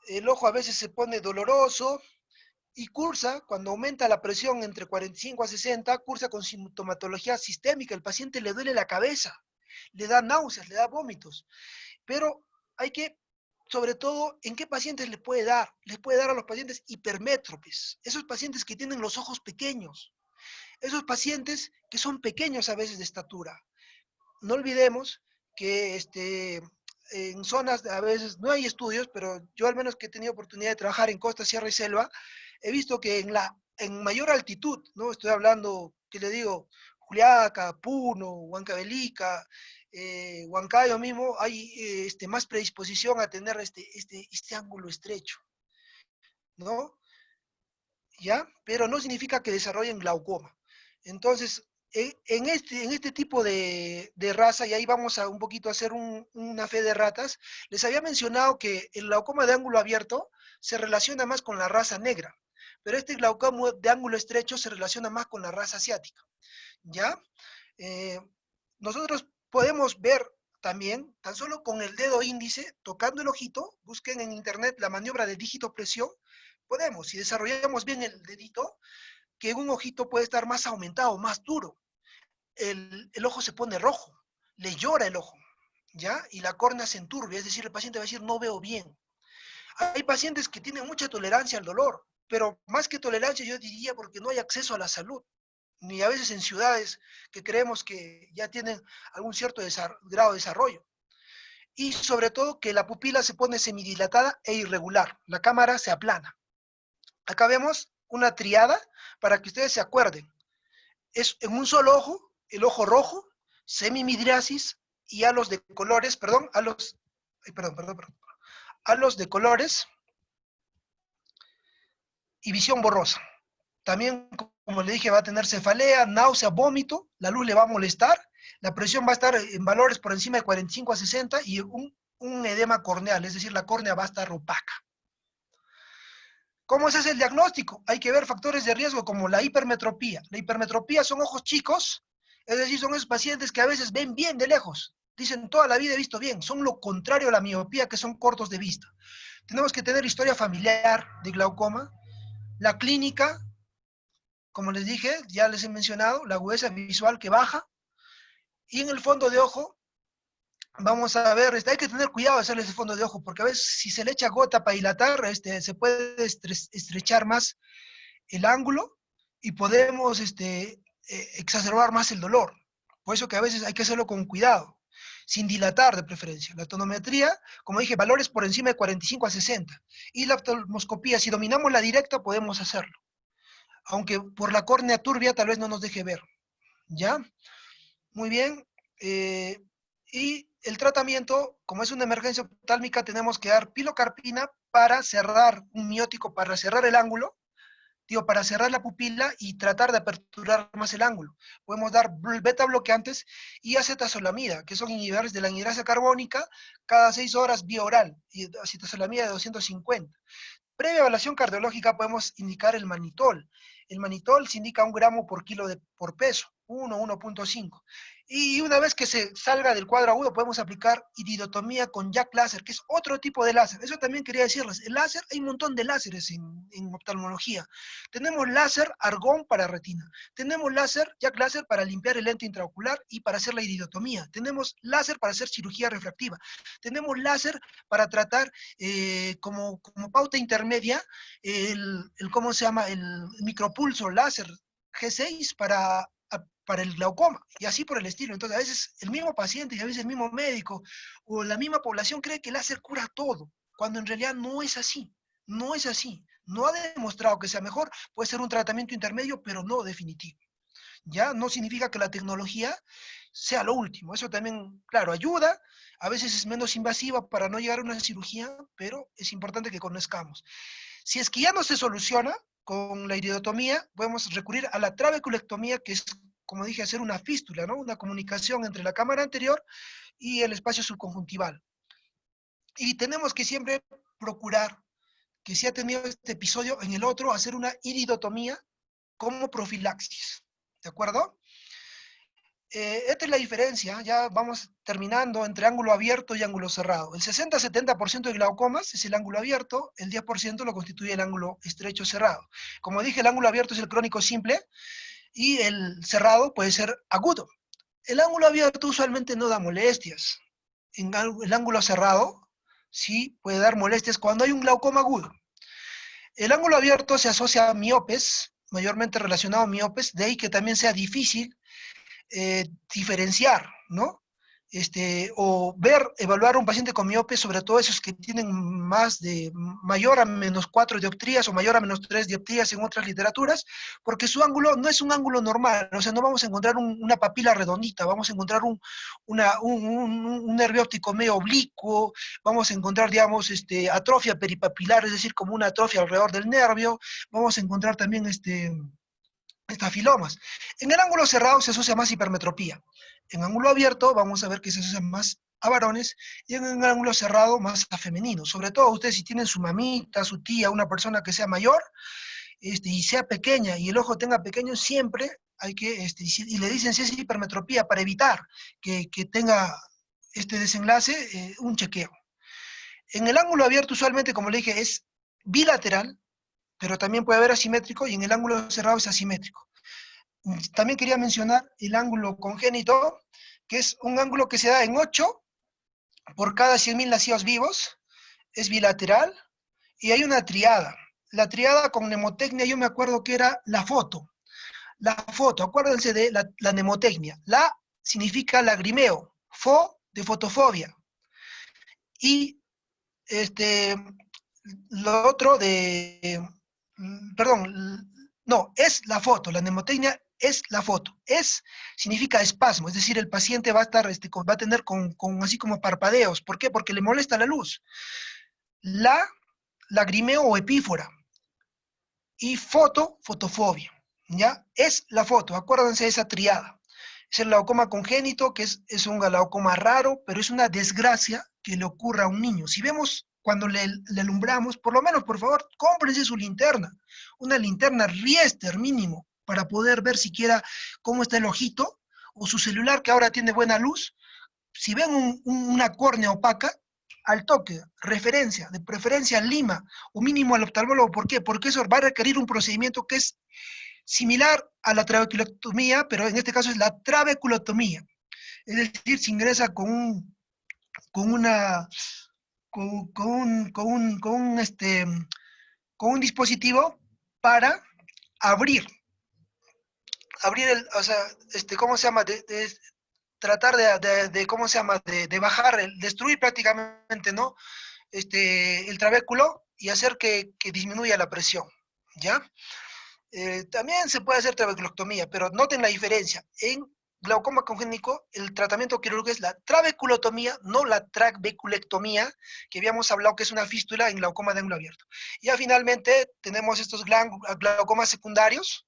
el ojo a veces se pone doloroso y cursa, cuando aumenta la presión entre 45 a 60, cursa con sintomatología sistémica. El paciente le duele la cabeza, le da náuseas, le da vómitos. Pero hay que, sobre todo, ¿en qué pacientes le puede dar? Les puede dar a los pacientes hipermétropes, esos pacientes que tienen los ojos pequeños, esos pacientes que son pequeños a veces de estatura. No olvidemos que en zonas, a veces no hay estudios, pero yo al menos que he tenido oportunidad de trabajar en costa, sierra y selva, he visto que en mayor altitud, ¿no? Estoy hablando, ¿qué le digo? Juliaca, Puno, Huancavelica, Huancayo mismo, hay más predisposición a tener este ángulo estrecho, ¿no? ¿Ya? Pero no significa que desarrollen glaucoma. Entonces, en este tipo de raza, y ahí vamos a un poquito a hacer una fe de ratas, les había mencionado que el glaucoma de ángulo abierto se relaciona más con la raza negra, pero este glaucoma de ángulo estrecho se relaciona más con la raza asiática, ¿ya? Eh, Nosotros podemos ver también, tan solo con el dedo índice, tocando el ojito, busquen en internet la maniobra de dígito presión, podemos, si desarrollamos bien el dedito, que un ojito puede estar más aumentado, más duro. El ojo se pone rojo, le llora el ojo, ¿ya? Y la córnea se enturbia, es decir, el paciente va a decir, no veo bien. Hay pacientes que tienen mucha tolerancia al dolor, pero más que tolerancia yo diría porque no hay acceso a la salud, ni a veces en ciudades que creemos que ya tienen algún cierto grado de desarrollo. Y sobre todo que la pupila se pone semidilatada e irregular, la cámara se aplana. Acá vemos una triada para que ustedes se acuerden. Es en un solo ojo, el ojo rojo, semimidriasis y halos de colores, perdón, halos de colores y visión borrosa. También, como le dije, va a tener cefalea, náusea, vómito, la luz le va a molestar, la presión va a estar en valores por encima de 45 a 60 y un edema corneal, es decir, la córnea va a estar opaca. ¿Cómo se hace el diagnóstico? Hay que ver factores de riesgo como la hipermetropía. La hipermetropía son ojos chicos, es decir, son esos pacientes que a veces ven bien de lejos. Dicen, toda la vida he visto bien. Son lo contrario a la miopía, que son cortos de vista. Tenemos que tener historia familiar de glaucoma. La clínica, como les dije, ya les he mencionado, la agudeza visual que baja. Y en el fondo de ojo, vamos a ver, hay que tener cuidado de hacerle ese fondo de ojo, porque a veces si se le echa gota para dilatar, se puede estrechar más el ángulo y podemos exacerbar más el dolor. Por eso que a veces hay que hacerlo con cuidado, sin dilatar de preferencia. La tonometría, como dije, valores por encima de 45 a 60. Y la oftalmoscopía, si dominamos la directa, podemos hacerlo. Aunque por la córnea turbia tal vez no nos deje ver. ¿Ya? Muy bien. Y el tratamiento, como es una emergencia oftálmica, tenemos que dar pilocarpina para cerrar un miótico, para cerrar el ángulo, digo, para cerrar la pupila y tratar de aperturar más el ángulo. Podemos dar beta bloqueantes y acetazolamida, que son inhibidores de la anhidrasa carbónica, cada 6 horas vía oral, y acetazolamida de 250. Previa evaluación cardiológica podemos indicar el manitol. El manitol se indica 1 gramo por kilo por peso, 1.5. Y una vez que se salga del cuadro agudo, podemos aplicar iridotomía con Jack láser, que es otro tipo de láser. Eso también quería decirles. El láser, hay un montón de láseres en oftalmología. Tenemos láser argón para retina. Tenemos láser, Jack láser, para limpiar el lente intraocular y para hacer la iridotomía. Tenemos láser para hacer cirugía refractiva. Tenemos láser para tratar como pauta intermedia ¿cómo se llama? El micropulso láser G6 para el glaucoma, y así por el estilo. Entonces, a veces el mismo paciente y a veces el mismo médico o la misma población cree que el láser cura todo, cuando en realidad no es así. No es así. No ha demostrado que sea mejor. Puede ser un tratamiento intermedio, pero no definitivo. ¿Ya? No significa que la tecnología sea lo último. Eso también, claro, ayuda. A veces es menos invasiva para no llegar a una cirugía, pero es importante que conozcamos. Si es que ya no se soluciona con la iridotomía, podemos recurrir a la trabeculectomía, que es, como dije, hacer una fístula, ¿no? Una comunicación entre la cámara anterior y el espacio subconjuntival. Y tenemos que siempre procurar que si ha tenido este episodio, en el otro hacer una iridotomía como profilaxis. ¿De acuerdo? Esta es la diferencia, ya vamos terminando entre ángulo abierto y ángulo cerrado. El 60-70% de glaucomas es el ángulo abierto, el 10% lo constituye el ángulo estrecho cerrado. Como dije, el ángulo abierto es el crónico simple y el cerrado puede ser agudo. El ángulo abierto usualmente no da molestias. En el ángulo cerrado sí puede dar molestias cuando hay un glaucoma agudo. El ángulo abierto se asocia a miopes, mayormente relacionado a miopes, de ahí que también sea difícil diferenciar, ¿no? O ver, evaluar a un paciente con miope, sobre todo esos que tienen mayor a menos 4 dioptrías o mayor a menos 3 dioptrías en otras literaturas, porque su ángulo no es un ángulo normal, o sea, no vamos a encontrar una papila redondita, vamos a encontrar un nervio óptico medio oblicuo, vamos a encontrar, digamos, atrofia peripapilar, es decir, como una atrofia alrededor del nervio, vamos a encontrar también estafilomas. En el ángulo cerrado se asocia más hipermetropía. En ángulo abierto vamos a ver que se asocia más a varones y en el ángulo cerrado más a femeninos. Sobre todo ustedes si tienen su mamita, su tía, una persona que sea mayor y sea pequeña y el ojo tenga pequeño, siempre hay que, y le dicen si es hipermetropía para evitar que tenga este desenlace, un chequeo. En el ángulo abierto usualmente, como le dije, es bilateral, pero también puede haber asimétrico y en el ángulo cerrado es asimétrico. También quería mencionar el ángulo congénito, que es un ángulo que se da en 8 por cada 100.000 nacidos vivos, es bilateral, y hay una triada. La triada con mnemotecnia, yo me acuerdo que era la foto. La foto, acuérdense de la mnemotecnia. La significa lagrimeo, fo de fotofobia. Y lo otro perdón, no, es la foto, la mnemotecnia es la foto. Es significa espasmo, es decir, el paciente va a estar, va a tener así como parpadeos. ¿Por qué? Porque le molesta la luz. La, lagrimeo o epífora. Y foto, fotofobia. ¿Ya? Es la foto, acuérdense de esa triada. Es el glaucoma congénito, que es un glaucoma raro, pero es una desgracia que le ocurra a un niño. Si vemos cuando le alumbramos, por lo menos, por favor, cómprense su linterna, una linterna Riester mínimo, para poder ver siquiera cómo está el ojito, o su celular que ahora tiene buena luz. Si ven una córnea opaca, al toque, referencia, de preferencia Lima, o mínimo al oftalmólogo. ¿Por qué? Porque eso va a requerir un procedimiento que es similar a la trabeculotomía, pero en este caso es la trabeculotomía. Es decir, se ingresa con una, con un dispositivo para abrir, o sea, ¿cómo se llama? Tratar ¿cómo se llama? De bajar, destruir prácticamente, ¿no? El trabéculo y hacer que disminuya la presión, ¿ya? También se puede hacer trabeculoctomía, pero noten la diferencia. En glaucoma congénito, el tratamiento quirúrgico es la trabeculotomía, no la trabeculectomía, que habíamos hablado que es una fístula en glaucoma de ángulo abierto. Ya finalmente tenemos estos glaucomas secundarios,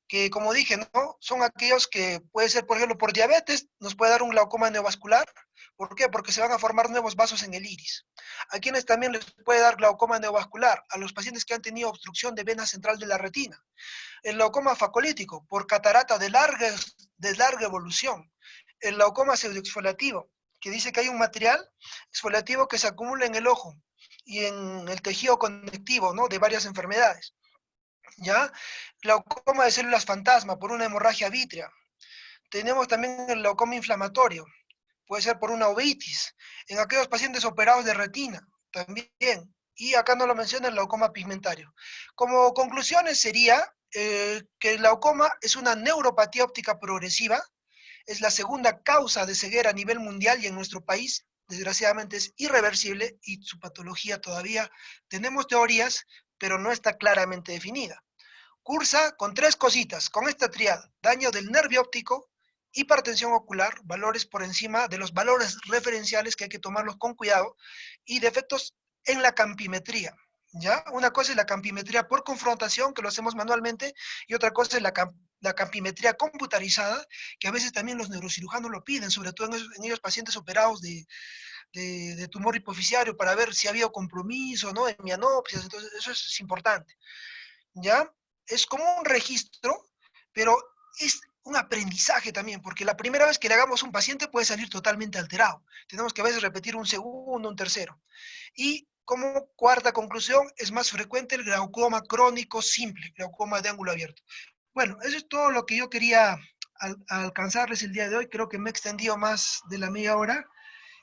que como dije, ¿no? Son aquellos que puede ser, por ejemplo, por diabetes, nos puede dar un glaucoma neovascular. ¿Por qué? Porque se van a formar nuevos vasos en el iris. A quienes también les puede dar glaucoma neovascular, a los pacientes que han tenido obstrucción de vena central de la retina. El glaucoma facolítico, por catarata de larga evolución. El glaucoma pseudoexfoliativo, que dice que hay un material exfoliativo que se acumula en el ojo y en el tejido conectivo, ¿no? De varias enfermedades. ¿Ya? Glaucoma de células fantasma por una hemorragia vítrea. Tenemos también el glaucoma inflamatorio, puede ser por una uveitis. En aquellos pacientes operados de retina, también. Y acá no lo menciona el glaucoma pigmentario. Como conclusiones sería que el glaucoma es una neuropatía óptica progresiva, es la segunda causa de ceguera a nivel mundial y en nuestro país, desgraciadamente, es irreversible y su patología todavía tenemos teorías, pero no está claramente definida. Cursa con 3 cositas, con esta triada: daño del nervio óptico, hipertensión ocular, valores por encima de los valores referenciales que hay que tomarlos con cuidado, y defectos en la campimetría. ¿Ya? Una cosa es la campimetría por confrontación, que lo hacemos manualmente, y otra cosa es la campimetría computarizada, que a veces también los neurocirujanos lo piden, sobre todo en ellos pacientes operados de tumor hipoficiario, para ver si ha habido compromiso, ¿no? En mianopsias. Entonces eso es importante. ¿Ya? Es como un registro, pero es un aprendizaje también, porque la primera vez que le hagamos a un paciente puede salir totalmente alterado. Tenemos que a veces repetir un segundo, un tercero. Y como cuarta conclusión, es más frecuente el glaucoma crónico simple, glaucoma de ángulo abierto. Bueno, eso es todo lo que yo quería alcanzarles el día de hoy. Creo que me he extendido más de la media hora.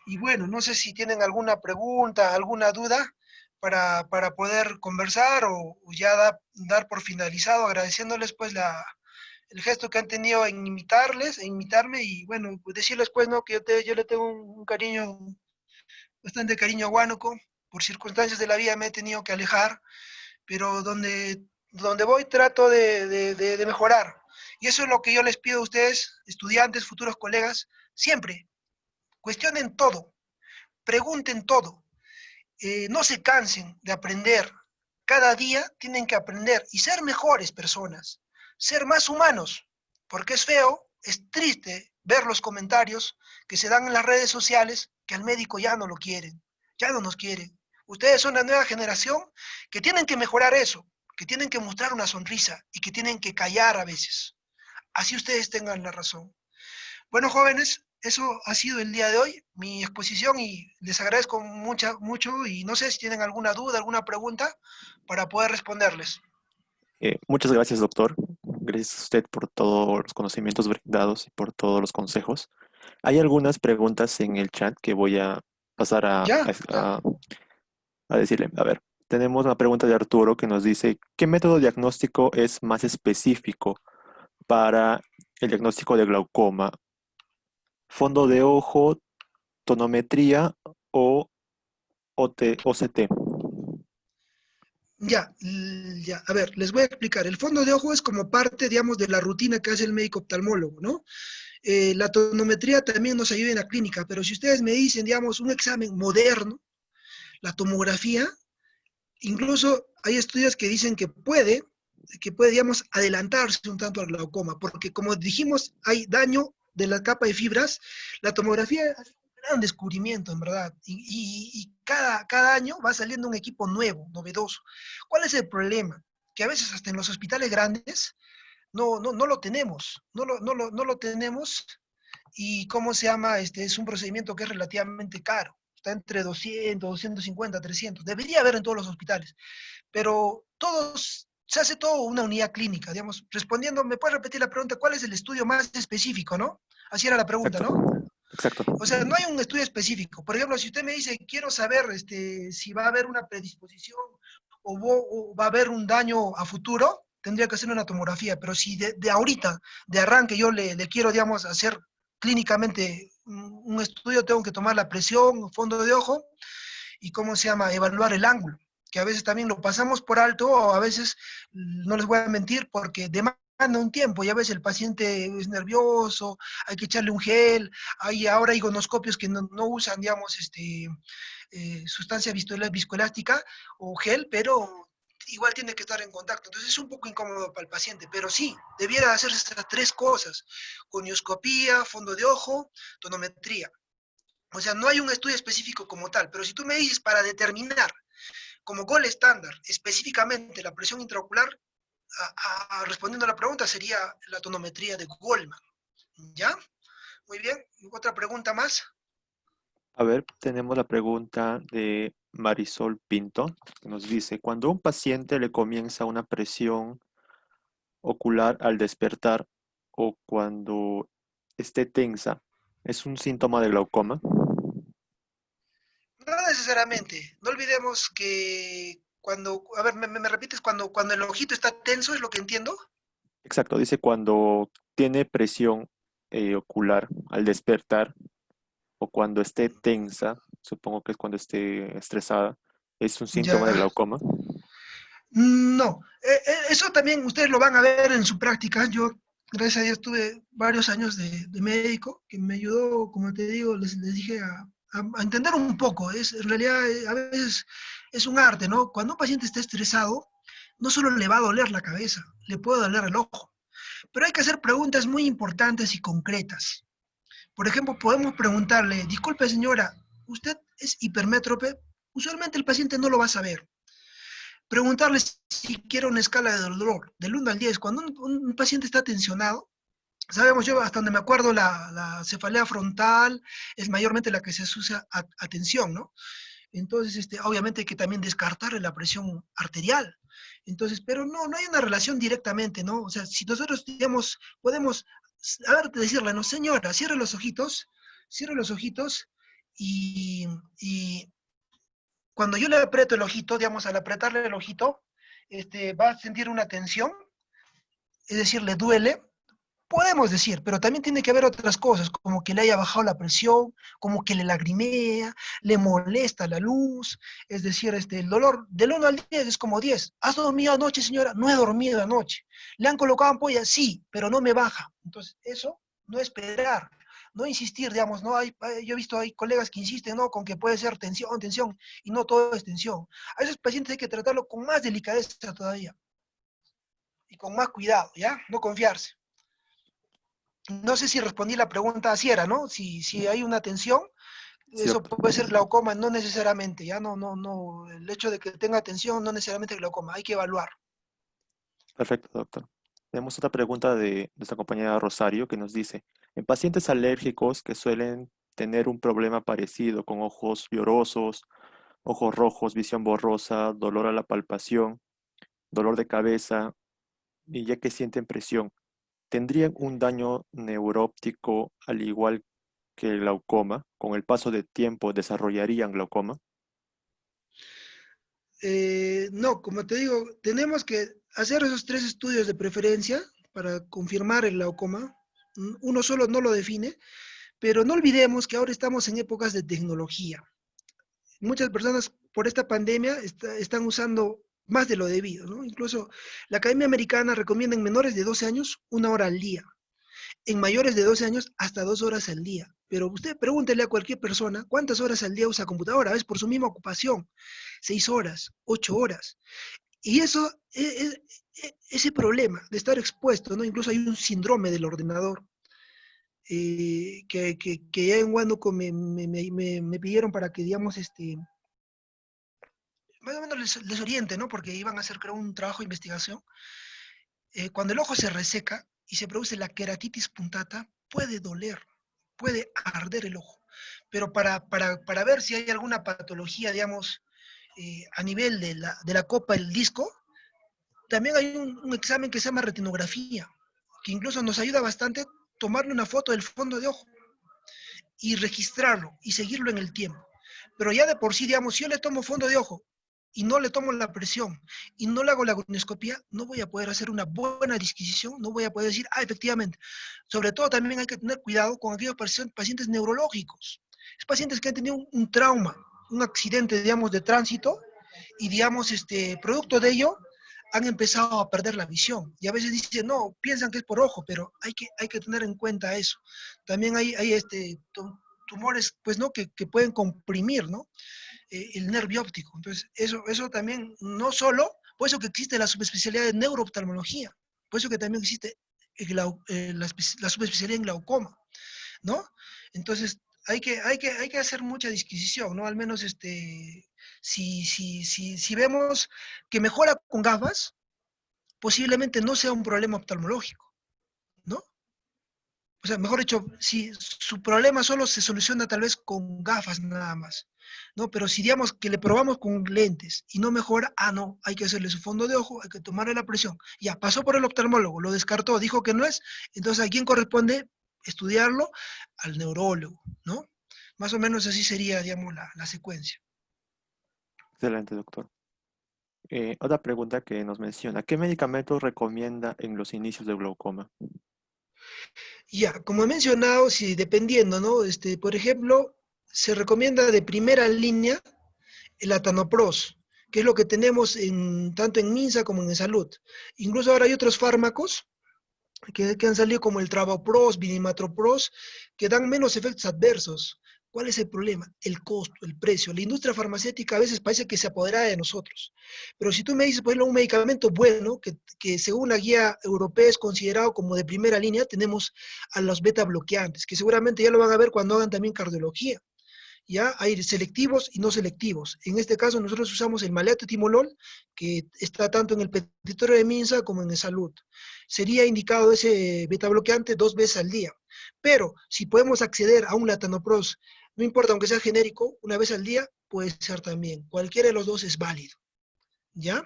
Y bueno, no sé si tienen alguna pregunta, alguna duda para poder conversar o ya dar por finalizado, agradeciéndoles pues el gesto que han tenido en imitarles, en imitarme y bueno, pues decirles pues no, que yo le tengo un cariño, bastante cariño a Huánuco, por circunstancias de la vida me he tenido que alejar, pero donde voy trato de mejorar. Y eso es lo que yo les pido a ustedes, estudiantes, futuros colegas, siempre, cuestionen todo, pregunten todo, no se cansen de aprender. Cada día tienen que aprender y ser mejores personas, ser más humanos, porque es feo, es triste ver los comentarios que se dan en las redes sociales que al médico ya no lo quieren, ya no nos quieren. Ustedes son la nueva generación que tienen que mejorar eso, que tienen que mostrar una sonrisa y que tienen que callar a veces. Así ustedes tengan la razón. Bueno, jóvenes, eso ha sido el día de hoy, mi exposición, y les agradezco mucho y no sé si tienen alguna duda, alguna pregunta para poder responderles. Muchas gracias, doctor. Gracias a usted por todos los conocimientos brindados y por todos los consejos. Hay algunas preguntas en el chat que voy a pasar ¿Ya? a decirle. A ver, tenemos una pregunta de Arturo que nos dice, ¿qué método diagnóstico es más específico para el diagnóstico de glaucoma? ¿Fondo de ojo, tonometría o OCT? Ya, ya. A ver, les voy a explicar. El fondo de ojo es como parte, digamos, de la rutina que hace el médico oftalmólogo, ¿no? La tonometría también nos ayuda en la clínica, pero si ustedes me dicen, digamos, un examen moderno, la tomografía, incluso hay estudios que dicen que puede, digamos, adelantarse un tanto al glaucoma, porque como dijimos, hay daño de la capa de fibras, la tomografía es un gran descubrimiento, en verdad, y cada año va saliendo un equipo nuevo, novedoso. ¿Cuál es el problema? Que a veces hasta en los hospitales grandes no lo tenemos, no lo tenemos, y ¿cómo se llama? Es un procedimiento que es relativamente caro, está entre 200, 250, 300, debería haber en todos los hospitales, pero se hace todo una unidad clínica, digamos, respondiendo, ¿me puedes repetir la pregunta? ¿Cuál es el estudio más específico, no? Así era la pregunta, Exacto, ¿no? exacto. O sea, no hay un estudio específico. Por ejemplo, si usted me dice, quiero saber si va a haber una predisposición o va a haber un daño a futuro, tendría que hacer una tomografía. Pero si de ahorita, de arranque, yo le quiero, digamos, hacer clínicamente un estudio, tengo que tomar la presión, fondo de ojo, y cómo se llama, evaluar el ángulo, que a veces también lo pasamos por alto o a veces, no les voy a mentir, porque demanda un tiempo y a veces el paciente es nervioso, hay que echarle un gel, ahora hay gonoscopios que no usan, digamos, sustancia viscoelástica o gel, pero igual tiene que estar en contacto. Entonces es un poco incómodo para el paciente, pero sí, debiera hacerse estas tres cosas: conioscopía, fondo de ojo, tonometría. O sea, no hay un estudio específico como tal, pero si tú me dices para determinar como gol estándar específicamente la presión intraocular, respondiendo a la pregunta, sería la tonometría de Goldman. ¿Ya? Muy bien. ¿Otra pregunta más? A ver, tenemos la pregunta de Marisol Pinto, que nos dice, cuando a un paciente le comienza una presión ocular al despertar o cuando esté tensa, ¿es un síntoma de glaucoma? No necesariamente. No olvidemos que cuando, a ver, me repites, cuando el ojito está tenso, ¿es lo que entiendo? Exacto, dice cuando tiene presión ocular al despertar o cuando esté tensa, supongo que es cuando esté estresada, ¿es un síntoma de Ya. glaucoma? No, eso también ustedes lo van a ver en su práctica. Yo, gracias a Dios, tuve varios años de médico que me ayudó, como te digo, les dije, a entender un poco. En realidad, a veces es un arte, ¿no? Cuando un paciente está estresado, no solo le va a doler la cabeza, le puede doler el ojo. Pero hay que hacer preguntas muy importantes y concretas. Por ejemplo, podemos preguntarle, disculpe señora, ¿usted es hipermétrope? Usualmente el paciente no lo va a saber. Preguntarle si quiere una escala de dolor, del 1 al 10. Cuando un paciente está tensionado, Sabemos, yo hasta donde me acuerdo, la cefalea frontal es mayormente la que se asocia a tensión, ¿no? Entonces, obviamente hay que también descartar la presión arterial. Entonces, pero no, no hay una relación directamente, ¿no? O sea, si nosotros, digamos, podemos, a ver, decirle, no, señora, cierre los ojitos y cuando yo le aprieto el ojito, digamos, al apretarle el ojito, va a sentir una tensión, es decir, le duele, podemos decir, pero también tiene que haber otras cosas, como que le haya bajado la presión, como que le lagrimea, le molesta la luz, es decir, el dolor del 1 al 10 es como 10. ¿Has dormido anoche, señora? No he dormido anoche. ¿Le han colocado ampolla? Sí, pero no me baja. Entonces, eso no esperar, no insistir, digamos, no yo he visto, hay colegas que insisten, ¿no? Con que puede ser tensión, tensión, y no todo es tensión. A esos pacientes hay que tratarlo con más delicadeza todavía, y con más cuidado, ¿ya? No confiarse. No sé si respondí la pregunta así era, ¿no? Si hay una tensión, Sí, eso doctor. puede ser glaucoma, no necesariamente, ya no, el hecho de que tenga tensión no necesariamente glaucoma, hay que evaluar. Perfecto, doctor. Tenemos otra pregunta de nuestra compañera Rosario que nos dice, en pacientes alérgicos que suelen tener un problema parecido con ojos llorosos, ojos rojos, visión borrosa, dolor a la palpación, dolor de cabeza y ya que sienten presión, ¿tendrían un daño neuroóptico al igual que el glaucoma? ¿Con el paso del tiempo desarrollarían glaucoma? No, como te digo, tenemos que hacer esos 3 estudios de preferencia para confirmar el glaucoma. Uno solo no lo define, pero no olvidemos que ahora estamos en épocas de tecnología. Muchas personas por esta pandemia están usando más de lo debido, ¿no? Incluso la Academia Americana recomienda en menores de 12 años 1 hora al día, en mayores de 12 años hasta 2 horas al día. Pero usted pregúntele a cualquier persona cuántas horas al día usa computadora, es por su misma ocupación, 6 horas, 8 horas. Y eso, ese problema de estar expuesto, ¿no? Incluso hay un síndrome del ordenador, que ya en Huánuco me pidieron para que, digamos, más o menos les oriente, ¿no? Porque iban a hacer, creo, un trabajo de investigación. Cuando el ojo se reseca y se produce la queratitis puntata, puede doler, puede arder el ojo. Pero para ver si hay alguna patología, digamos, a nivel de la copa del disco, también hay un examen que se llama retinografía, que incluso nos ayuda bastante tomarle una foto del fondo de ojo y registrarlo y seguirlo en el tiempo. Pero ya de por sí, digamos, si yo le tomo fondo de ojo y no le tomo la presión y no le hago la gonioscopía, no voy a poder hacer una buena disquisición, no voy a poder decir, efectivamente. Sobre todo también hay que tener cuidado con aquellos pacientes neurológicos. Es pacientes que han tenido un trauma, un accidente, digamos, de tránsito y, digamos, producto de ello, han empezado a perder la visión. Y a veces dicen, no, piensan que es por ojo, pero hay que tener en cuenta eso. También hay tumores, pues, ¿no? Que pueden comprimir, ¿no? El nervio óptico. Entonces, eso también, no solo, por eso que existe la subespecialidad de neurooftalmología, por eso que también existe la subespecialidad en glaucoma, ¿no? Entonces, hay que hacer mucha disquisición, ¿no? Al menos, si vemos que mejora con gafas, posiblemente no sea un problema oftalmológico, ¿no? O sea, mejor dicho, si su problema solo se soluciona tal vez con gafas nada más, ¿no? Pero si digamos que le probamos con lentes y no mejora, no, hay que hacerle su fondo de ojo, hay que tomarle la presión. Ya, pasó por el oftalmólogo, lo descartó, dijo que no es, entonces ¿a quién corresponde estudiarlo? Al neurólogo, ¿no? Más o menos así sería, digamos, la secuencia. Excelente, doctor. Otra pregunta que nos menciona, ¿qué medicamentos recomienda en los inicios del glaucoma? Ya, como he mencionado, si dependiendo, ¿no? Por ejemplo, se recomienda de primera línea el atanopros, que es lo que tenemos tanto en MINSA como en Salud. Incluso ahora hay otros fármacos que han salido como el travoprost, vinimatropros, que dan menos efectos adversos. ¿Cuál es el problema? El costo, el precio. La industria farmacéutica a veces parece que se apodera de nosotros. Pero si tú me dices, por ejemplo, un medicamento bueno, que según la guía europea es considerado como de primera línea, tenemos a los beta bloqueantes, que seguramente ya lo van a ver cuando hagan también cardiología. ¿ya? Hay selectivos y no selectivos. En este caso nosotros usamos el maleatotimolol, que está tanto en el petitorio de Minsa como en el Salud. Sería indicado ese beta bloqueante 2 veces al día. Pero si podemos acceder a un latanoprost, no importa aunque sea genérico, 1 vez al día, puede ser también. Cualquiera de los dos es válido. ¿Ya?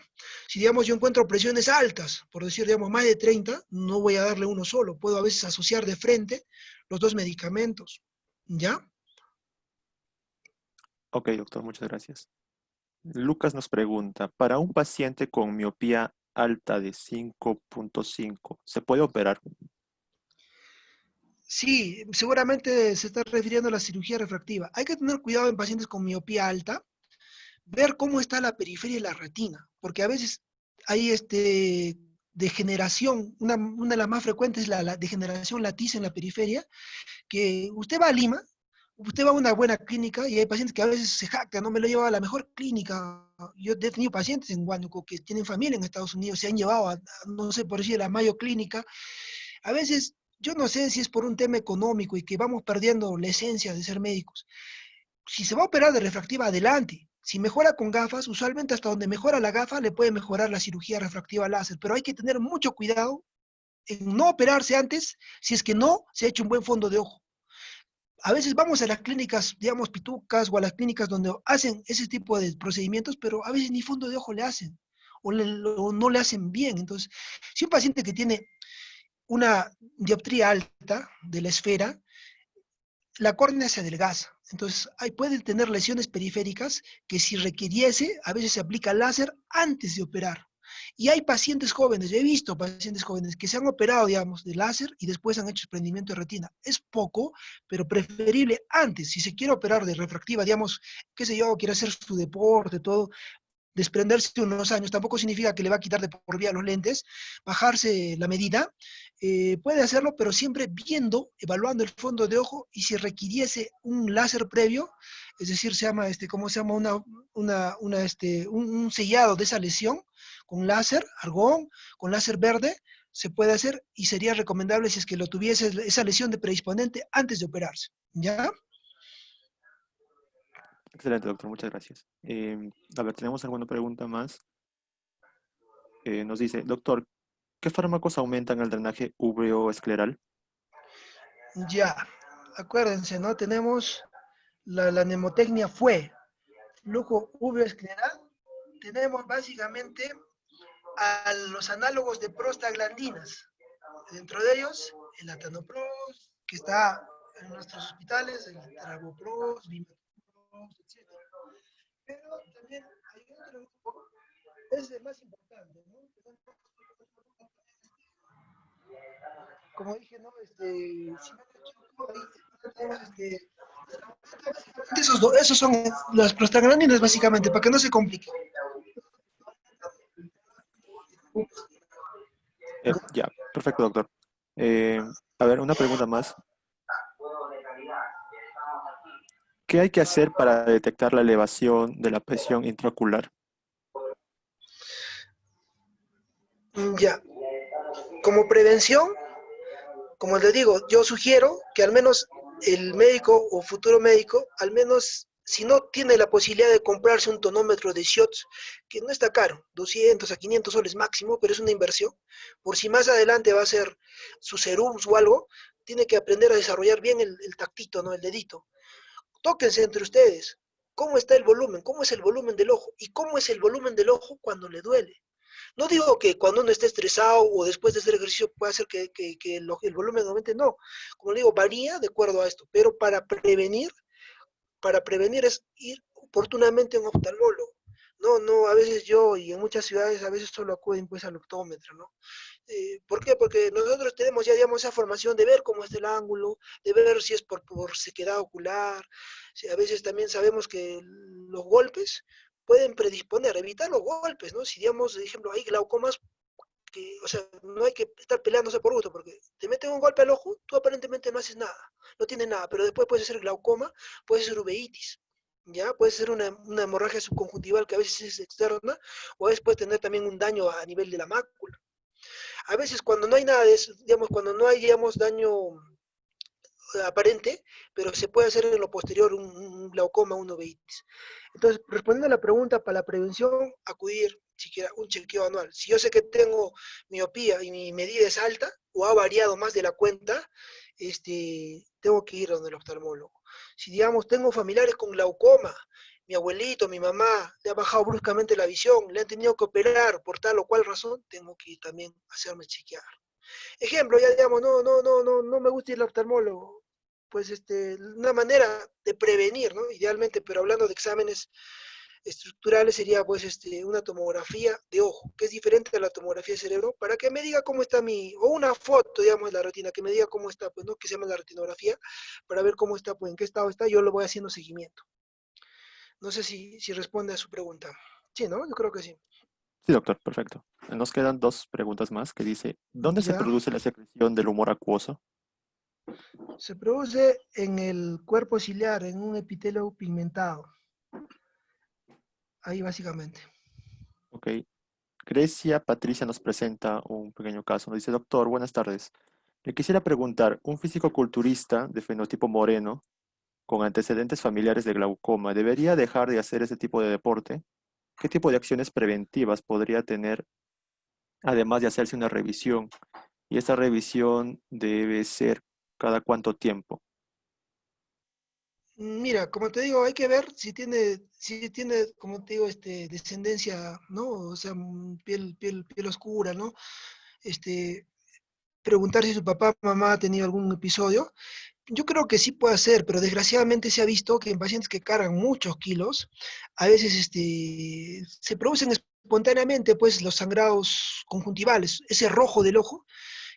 Si, digamos, yo encuentro presiones altas, por decir, digamos, más de 30, no voy a darle uno solo. Puedo a veces asociar de frente los dos medicamentos. ¿Ya? Ok, doctor, muchas gracias. Lucas nos pregunta, para un paciente con miopía alta de 5.5, ¿se puede operar? Sí, seguramente se está refiriendo a la cirugía refractiva. Hay que tener cuidado en pacientes con miopía alta, ver cómo está la periferia de la retina, porque a veces hay degeneración, una de las más frecuentes es la degeneración latiza en la periferia, que usted va a Lima, usted va a una buena clínica y hay pacientes que a veces se jactan, no me lo he llevado a la mejor clínica. Yo he tenido pacientes en Huánuco que tienen familia en Estados Unidos, se han llevado no sé, por decir, a la Mayo Clínica. A veces, yo no sé si es por un tema económico y que vamos perdiendo la esencia de ser médicos. Si se va a operar de refractiva, adelante. Si mejora con gafas, usualmente hasta donde mejora la gafa le puede mejorar la cirugía refractiva láser, pero hay que tener mucho cuidado en no operarse antes si es que no se ha hecho un buen fondo de ojo. A veces vamos a las clínicas, digamos, pitucas o a las clínicas donde hacen ese tipo de procedimientos, pero a veces ni fondo de ojo le hacen o no le hacen bien. Entonces, si un paciente que tiene una dioptría alta de la esfera, la córnea se adelgaza. Entonces, pueden tener lesiones periféricas que si requiriese, a veces se aplica láser antes de operar. Y hay pacientes jóvenes, he visto pacientes jóvenes que se han operado, digamos, de láser y después han hecho desprendimiento de retina. Es poco, pero preferible antes. Si se quiere operar de refractiva, digamos, qué sé yo, quiere hacer su deporte, todo, desprenderse unos años, tampoco significa que le va a quitar de por vida los lentes, bajarse la medida, puede hacerlo, pero siempre viendo, evaluando el fondo de ojo y si requiriese un láser previo, es decir, se llama, ¿cómo se llama? Un sellado de esa lesión con láser, argón, con láser verde, se puede hacer y sería recomendable si es que lo tuviese esa lesión de predisponente antes de operarse, ¿ya? Excelente, doctor, muchas gracias. A ver, ¿tenemos alguna pregunta más? Nos dice, doctor, ¿qué fármacos aumentan el drenaje uveoescleral? Ya, acuérdense, ¿no? Tenemos la mnemotecnia fue flujo uveoescleral. Tenemos básicamente a los análogos de prostaglandinas. Dentro de ellos, el atanoprost, que está en nuestros hospitales, el travoprost, vimetoprost, etc. Pero también hay otro grupo, es el más importante, ¿no? Como dije, ¿no? Si no me equivoco, ahí tenemos esos son las prostaglandinas básicamente, para que no se complique. Ya, perfecto, doctor. Eh, a ver, una pregunta más. ¿Qué hay que hacer para detectar la elevación de la presión intraocular? Ya, como prevención, como les digo, yo sugiero que al menos el médico o futuro médico, al menos si no tiene la posibilidad de comprarse un tonómetro de shots, que no está caro, 200 a 500 soles máximo, pero es una inversión, por si más adelante va a ser su serums o algo, tiene que aprender a desarrollar bien el tactito, ¿no? El dedito. Tóquense entre ustedes. ¿Cómo está el volumen? ¿Cómo es el volumen del ojo? ¿Y cómo es el volumen del ojo cuando le duele? No digo que cuando uno esté estresado o después de hacer ejercicio pueda hacer que el volumen aumente, no. Como digo, varía de acuerdo a esto, pero para prevenir es ir oportunamente a un oftalmólogo. No, no, a veces yo y en muchas ciudades a veces solo acuden pues al optómetra, ¿no? ¿Por qué? Porque nosotros tenemos ya, digamos, esa formación de ver cómo es el ángulo, de ver si es por sequedad ocular. Si a veces también sabemos que los golpes pueden predisponer, evitar los golpes, ¿no? Si, digamos, por ejemplo, hay glaucomas que, o sea, no hay que estar peleándose por gusto, porque te meten un golpe al ojo, tú aparentemente no haces nada, no tienes nada, pero después puede ser glaucoma, puede ser uveitis, ¿ya? Puede ser una hemorragia subconjuntival que a veces es externa, o a veces puede tener también un daño a nivel de la mácula. A veces cuando no hay nada de eso, digamos, cuando no hay, digamos, daño, aparente, pero se puede hacer en lo posterior un glaucoma, una uveitis. Entonces, respondiendo a la pregunta, para la prevención, acudir siquiera un chequeo anual. Si yo sé que tengo miopía y mi medida es alta o ha variado más de la cuenta, tengo que ir donde el oftalmólogo. Si, digamos, tengo familiares con glaucoma, mi abuelito, mi mamá, le ha bajado bruscamente la visión, le han tenido que operar por tal o cual razón, tengo que ir también a hacerme chequear. Ejemplo, ya digamos, no me gusta ir al oftalmólogo. Pues una manera de prevenir, ¿no? Idealmente, pero hablando de exámenes estructurales sería pues una tomografía de ojo, que es diferente a la tomografía de cerebro, para que me diga cómo está o una foto, digamos, de la retina, que me diga cómo está, pues, ¿no? Que se llama la retinografía, para ver cómo está, pues, en qué estado está, yo lo voy haciendo seguimiento. No sé si responde a su pregunta. Sí, ¿no? Yo creo que sí. Sí, doctor, perfecto. Nos quedan dos preguntas más que dice, ¿dónde se Ya. produce la secreción del humor acuoso? Se produce en el cuerpo ciliar, en un epitelio pigmentado. Ahí básicamente. Ok. Grecia Patricia nos presenta un pequeño caso. Nos dice, doctor, buenas tardes. Le quisiera preguntar, un físico-culturista de fenotipo moreno con antecedentes familiares de glaucoma, ¿debería dejar de hacer ese tipo de deporte? ¿Qué tipo de acciones preventivas podría tener, además de hacerse una revisión? Y esta revisión debe ser cada cuánto tiempo. Mira, como te digo, hay que ver si tiene, como te digo, descendencia, ¿no? O sea, piel oscura, ¿no? Este, preguntar si su papá o mamá ha tenido algún episodio. Yo creo que sí puede ser, pero desgraciadamente se ha visto que en pacientes que cargan muchos kilos, a veces se producen espontáneamente pues los sangrados conjuntivales, ese rojo del ojo,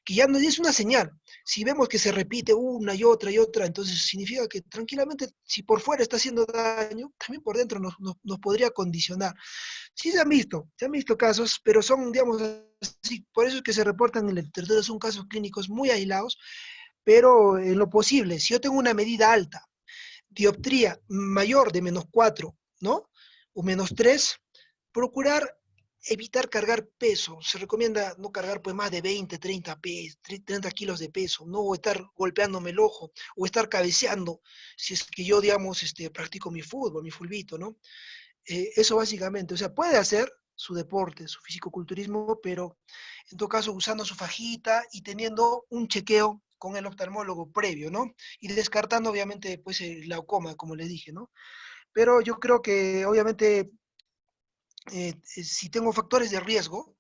que ya no es una señal. Si vemos que se repite una y otra, entonces significa que tranquilamente, si por fuera está haciendo daño, también por dentro nos podría condicionar. Sí se han visto casos, pero son, digamos así, por eso es que se reportan en la literatura, son casos clínicos muy aislados, pero en lo posible, si yo tengo una medida alta, dioptría mayor de -4, ¿no? O -3, procurar evitar cargar peso. Se recomienda no cargar pues más de 20, 30 kilos de peso, no o estar golpeándome el ojo o estar cabeceando si es que yo, digamos, practico mi fútbol, mi fulbito, ¿no? Eso básicamente, o sea, puede hacer su deporte, su fisicoculturismo, pero en todo caso usando su fajita y teniendo un chequeo con el oftalmólogo previo, ¿no? Y descartando obviamente pues el glaucoma, como les dije, ¿no? Pero yo creo que obviamente si tengo factores de riesgo,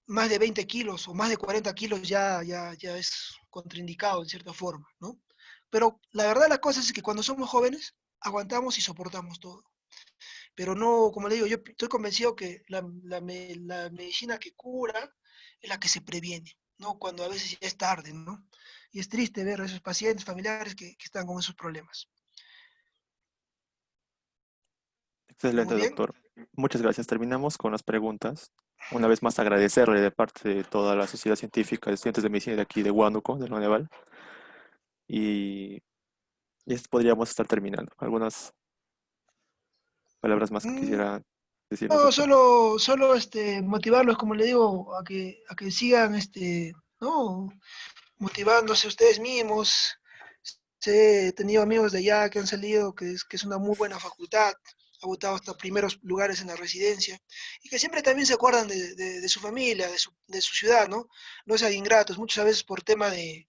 más de 20 kilos o más de 40 kilos ya es contraindicado en cierta forma, ¿no? Pero la verdad la cosa es que cuando somos jóvenes aguantamos y soportamos todo. Pero no, como le digo, yo estoy convencido que la medicina que cura es la que se previene, ¿no? Cuando a veces ya es tarde, ¿no? Y es triste ver a esos pacientes familiares que están con esos problemas. Excelente, Muy bien. doctor. Muchas gracias. Terminamos con las preguntas. Una vez más agradecerle de parte de toda la Sociedad Científica de Estudiantes de Medicina de aquí de Huánuco, de la Uneval. Y, podríamos estar terminando. ¿Algunas palabras más que Mm, quisiera decirnos, No, doctor? solo motivarlos, como le digo, a que sigan, ¿no? Motivándose ustedes mismos. Sí, he tenido amigos de allá que han salido, que es una muy buena facultad, ha votado hasta primeros lugares en la residencia, y que siempre también se acuerdan de su familia, de su ciudad, ¿no? No sean ingratos, muchas veces por tema de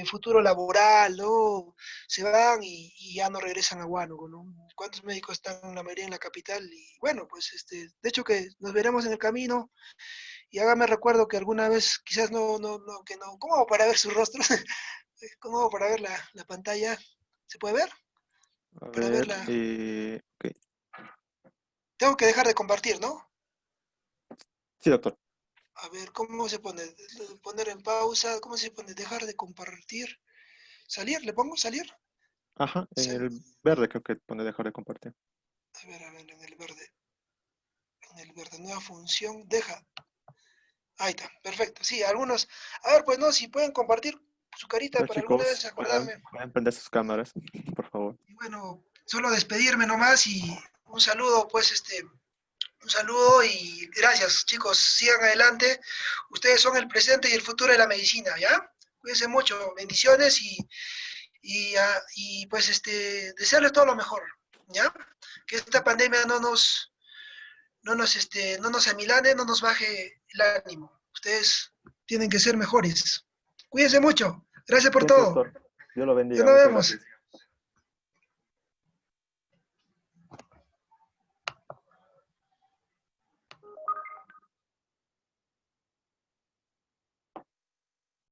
futuro laboral, ¿no? Se van y ya no regresan a Huánuco, ¿no? ¿Cuántos médicos están la mayoría en la capital? Y bueno, pues de hecho que nos veremos en el camino, y hágame recuerdo que alguna vez, quizás no, que no, ¿cómo hago para ver sus rostros? ¿Cómo hago para ver la pantalla? ¿Se puede ver? A Para ver, verla. ok. Tengo que dejar de compartir, ¿no? Sí, doctor. A ver, ¿cómo se pone? Poner en pausa, ¿cómo se pone? Dejar de compartir. ¿Salir? ¿Le pongo salir? Ajá, en Sal- el verde creo que pone dejar de compartir. a ver, en el verde. En el verde, nueva función, deja. Ahí está, perfecto. Sí, algunos. A ver, pues no, si pueden compartir su carita Bueno, para alguna chicos, vez pueden, acordarme. pueden prender sus cámaras, por favor. Y bueno, solo despedirme nomás y un saludo, pues un saludo y gracias, chicos. Sigan adelante. Ustedes son el presente y el futuro de la medicina, ¿ya? Cuídense mucho, bendiciones y pues desearles todo lo mejor, ¿ya? Que esta pandemia no nos amilane, no nos baje el ánimo. Ustedes tienen que ser mejores. Cuídense mucho. Gracias por Cuídese, todo. doctor. Dios lo Ya bendiga. nos Muchas vemos. gracias.